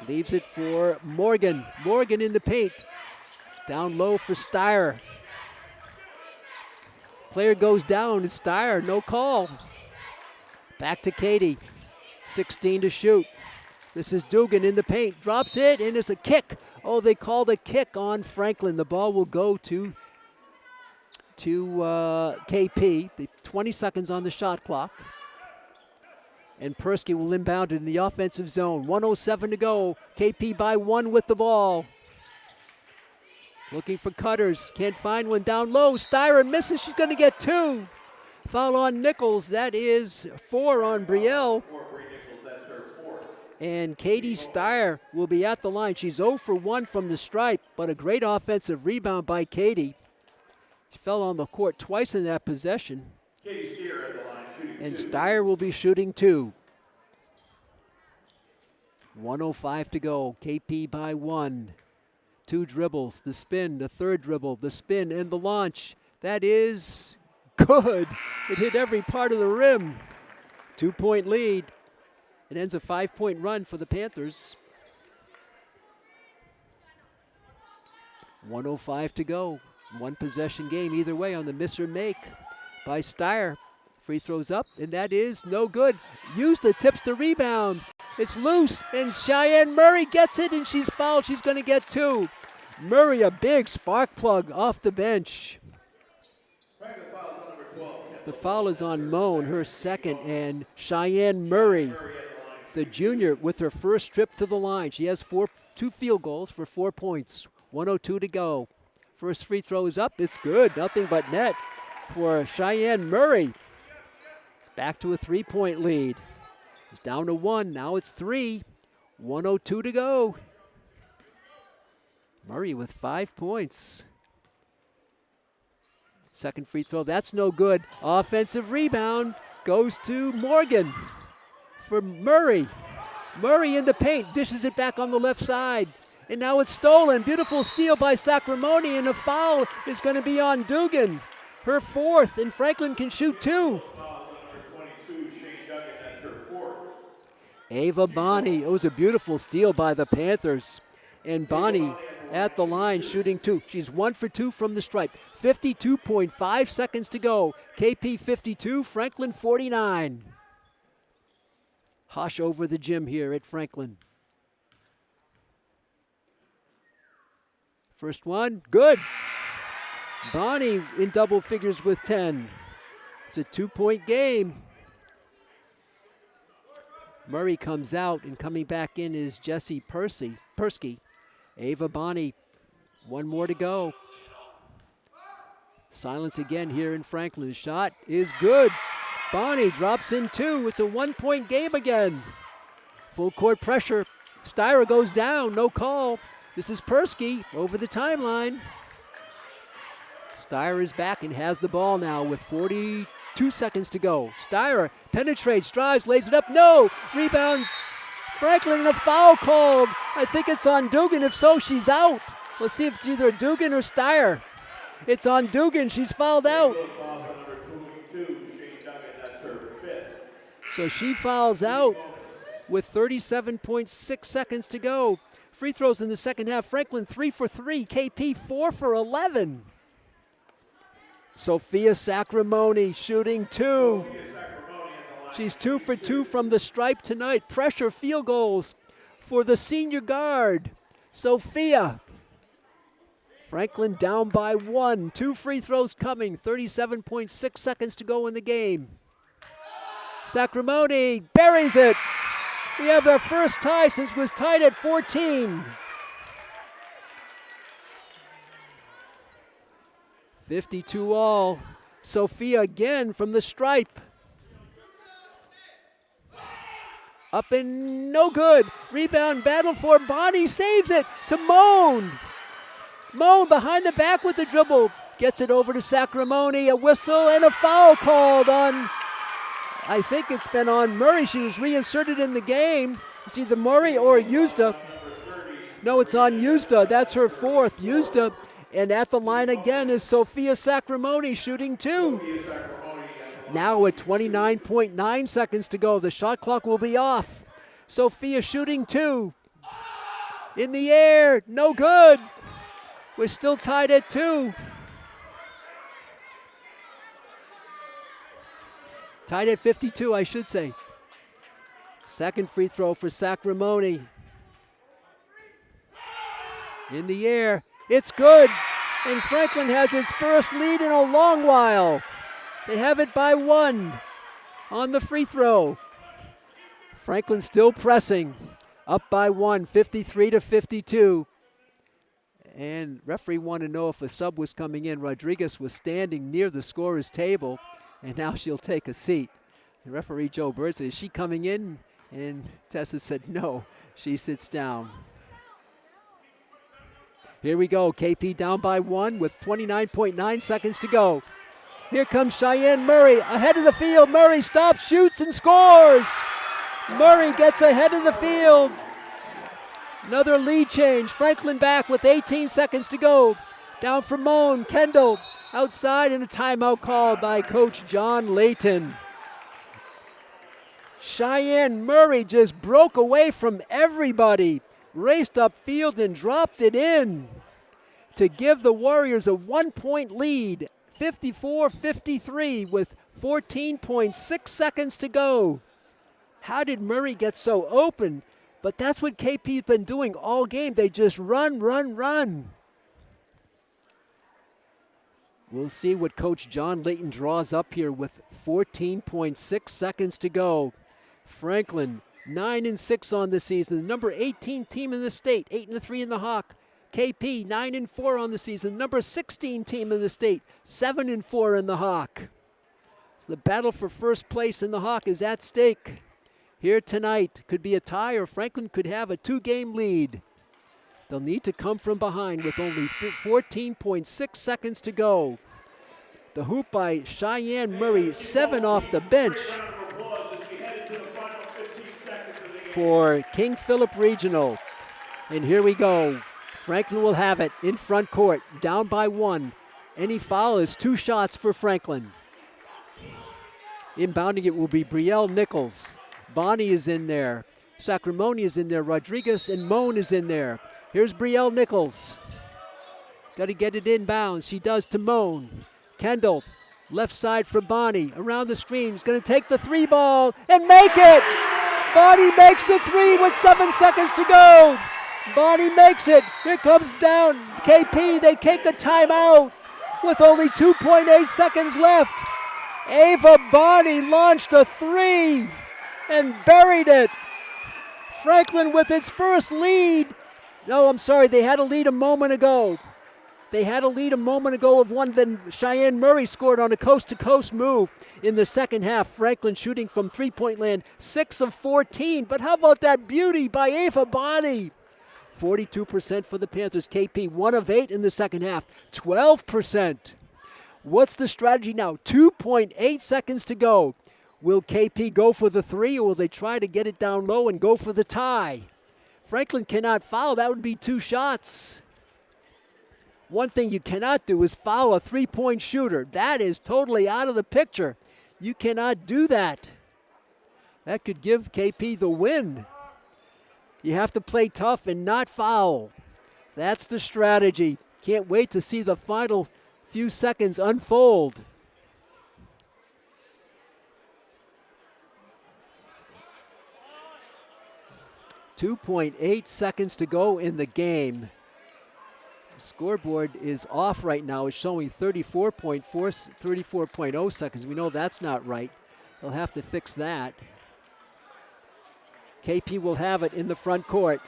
Leaves it for Morgan. Morgan in the paint. Down low for Steyer. Player goes down, it's Steyer, no call. Back to Katie. 16 to shoot. This is Dugan in the paint, drops it, and it's a kick. Oh, they called a kick on Franklin. The ball will go to KP. The 20 seconds on the shot clock. And Persky will inbound it in the offensive zone. 1:07 to go. KP by 1 with the ball. Looking for cutters. Can't find one down low. Styron misses. She's going to get 2. Foul on Nichols. That is 4 on Brielle. And Katie Steyer will be at the line. She's 0 for 1 from the stripe, but a great offensive rebound by Katie. She fell on the court twice in that possession. Katie Steyer at the line, shooting And 2. Steyer will be shooting 2. 1:05 to go. KP by 1. 2 dribbles, the spin, the third dribble, the spin, and the launch. That is good. It hit every part of the rim. 2-point lead. It ends a 5-point run for the Panthers. 1:05 to go. 1 possession game either way on the miss or make by Steyer. Free throws up, and that is no good. Usta tips the rebound. It's loose, and Cheyenne Murray gets it, and she's fouled. She's going to get 2. Murray, a big spark plug off the bench. The foul is on Moan, her second, and Cheyenne Murray, the junior, with her first trip to the line. She has 2 field goals for 4 points. 1:02 to go. First free throw is up. It's good. Nothing but net for Cheyenne Murray. It's back to a 3-point lead. It's down to 1. Now it's 3. 1:02 to go. Murray with 5 points. Second free throw, that's no good. Offensive rebound goes to Morgan for Murray. Murray in the paint, dishes it back on the left side. And now it's stolen. Beautiful steal by Sacramone, and a foul is going to be on Dugan. Her 4th, and Franklin can shoot 2. Ava Bonney, it was a beautiful steal by the Panthers. And Bonney at the line shooting 2. She's 1 for 2 from the stripe. 52.5 seconds to go. KP 52, Franklin 49. Hush over the gym here at Franklin. First one, good. Bonney in double figures with 10. It's a 2-point game. Murray comes out, and coming back in is Jessie Persky. Ava Bonney, 1 more to go. Silence again here in Franklin. The shot is good. Bonney drops in 2. It's a 1-point game again. Full court pressure. Steyer goes down, no call. This is Persky over the timeline. Steyer is back and has the ball now with 42 seconds to go. Steyer penetrates, drives, lays it up. No! Rebound. Franklin, and a foul called. I think it's on Dugan. If so, she's out. Let's see if it's either Dugan or Steyer. It's on Dugan. She's fouled out. So she fouls out with 37.6 seconds to go. Free throws in the second half. Franklin 3 for 3. KP 4 for 11. Sophia Sacramone shooting 2. She's 2 for 2 from the stripe tonight. Pressure field goals for the senior guard, Sophia. Franklin down by 1. 2 free throws coming. 37.6 seconds to go in the game. Sacramone buries it. We have our first tie since it was tied at 14. 52 all. Sophia again from the stripe. Up and no good. Rebound battle for Bonnie. Saves it to Moan. Moan behind the back with the dribble. Gets it over to Sacramone. A whistle and a foul called on, I think it's been on Murray. She was reinserted in the game. It's either Murray or Usta. No, it's on Usta. That's her 4th. Usta. And at the line again is Sophia Sacramone shooting 2. Now at 29.9 seconds to go. The shot clock will be off. Sophia shooting 2. In the air. No good. We're still tied at 2. Tied at 52, I should say. Second free throw for Sacramone. In the air, it's good. And Franklin has its first lead in a long while. They have it by 1 on the free throw. Franklin still pressing, up by 1, 53-52. And referee wanted to know if a sub was coming in. Rodriguez was standing near the scorer's table, and now she'll take a seat. The referee, Joe Bird, said, is she coming in? And Tessa said, no, she sits down. Here we go, KP down by 1 with 29.9 seconds to go. Here comes Cheyenne Murray, ahead of the field. Murray stops, shoots, and scores. Murray gets ahead of the field. Another lead change. Franklin back with 18 seconds to go. Down for Moan. Kendall outside, and a timeout called by Coach John Layton. Cheyenne Murray just broke away from everybody, raced upfield and dropped it in to give the Warriors a 1-point lead, 54-53 with 14.6 seconds to go. How did Murray get so open? But that's what KP's been doing all game. They just run, run, run. We'll see what Coach John Layton draws up here with 14.6 seconds to go. Franklin, 9-6 on the season, the number 18 team in the state, 8-3 in the Hawk. KP, 9-4 on the season, number 16 team in the state, 7-4 in the Hawk. So the battle for first place in the Hawk is at stake. Here tonight, could be a tie, or Franklin could have a 2-game lead. They'll need to come from behind with only 14.6 seconds to go. The hoop by Cheyenne Murray, 7 off the bench for King Philip Regional. And here we go. Franklin will have it in front court, down by 1. Any foul is 2 shots for Franklin. Inbounding it will be Brielle Nichols. Bonnie is in there. Sacramone is in there. Rodriguez and Moan is in there. Here's Brielle Nichols. Got to get it inbounds. She does to Moan. Kendall, left side for Bonnie. Around the screen. He's going to take the 3 ball and make it. Bonnie makes the 3 with 7 seconds to go. Bonnie makes it. Here comes down KP. They take a timeout with only 2.8 seconds left. Ava Bonnie launched a 3 and buried it. Franklin with its first lead. No, I'm sorry, they had a lead a moment ago. They had a lead a moment ago of 1, then Cheyenne Murray scored on a coast-to-coast move in the second half. Franklin shooting from three-point land, 6 of 14. But how about that beauty by Ava Bonnie? 42% for the Panthers. KP, 1 of 8 in the second half, 12%. What's the strategy now? 2.8 seconds to go. Will KP go for the 3, or will they try to get it down low and go for the tie? Franklin cannot foul. That would be 2 shots. One thing you cannot do is foul a 3-point shooter. That is totally out of the picture. You cannot do that. That could give KP the win. You have to play tough and not foul. That's the strategy. Can't wait to see the final few seconds unfold. .8 seconds to go in the game. The scoreboard is off right now. It's showing 34.0 seconds. We know that's not right. They'll have to fix that. KP will have it in the front court.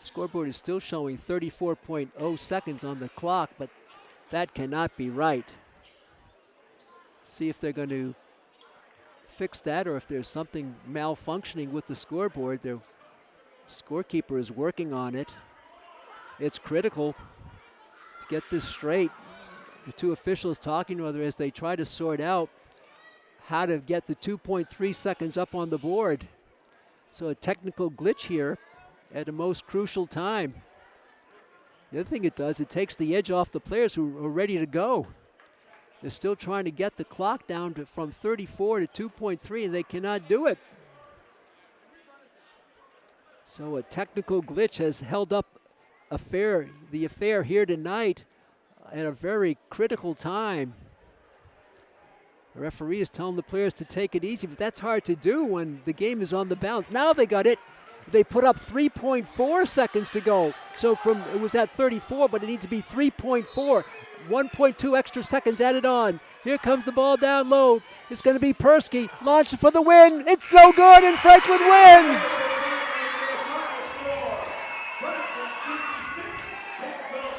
Scoreboard is still showing 34.0 seconds on the clock, but that cannot be right. See if they're going to fix that, or if there's something malfunctioning with the scoreboard. The scorekeeper is working on it. It's critical to get this straight. The 2 officials talking to other as they try to sort out how to get the 2.3 seconds up on the board. So a technical glitch here at a most crucial time. The other thing it does, it takes the edge off the players who are ready to go. They're still trying to get the clock down from 34 to 2.3, and they cannot do it. So a technical glitch has held up the affair here tonight at a very critical time. The referee is telling the players to take it easy, but that's hard to do when the game is on the bounce. Now they got it. They put up 3.4 seconds to go. So it was at 34, but it needs to be 3.4. 1.2 extra seconds added on. Here comes the ball down low. It's going to be Persky. Launched for the win. It's no good, and Franklin wins.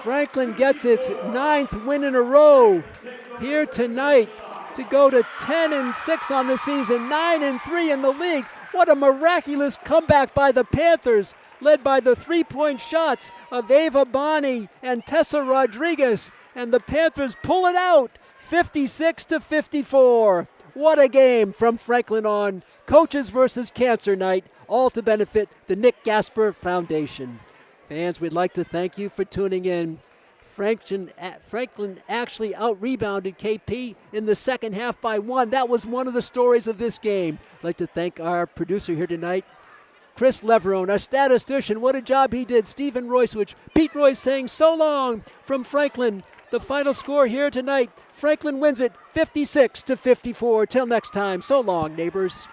Franklin gets its 9th win in a row here tonight to go to 10-6 on the season, 9-3 in the league. What a miraculous comeback by the Panthers, led by the three-point shots of Ava Bonney and Tessa Rodriguez. And the Panthers pull it out, 56-54. What a game from Franklin on Coaches versus Cancer Night, all to benefit the Nick Gasper Foundation. Fans, we'd like to thank you for tuning in. Franklin actually out-rebounded KP in the second half by 1. That was one of the stories of this game. I'd like to thank our producer here tonight, Chris Leverone, our statistician. What a job he did. Stephen Royce, Pete Royce saying so long from Franklin. The final score here tonight, Franklin wins it 56-54. Till next time, so long, neighbors.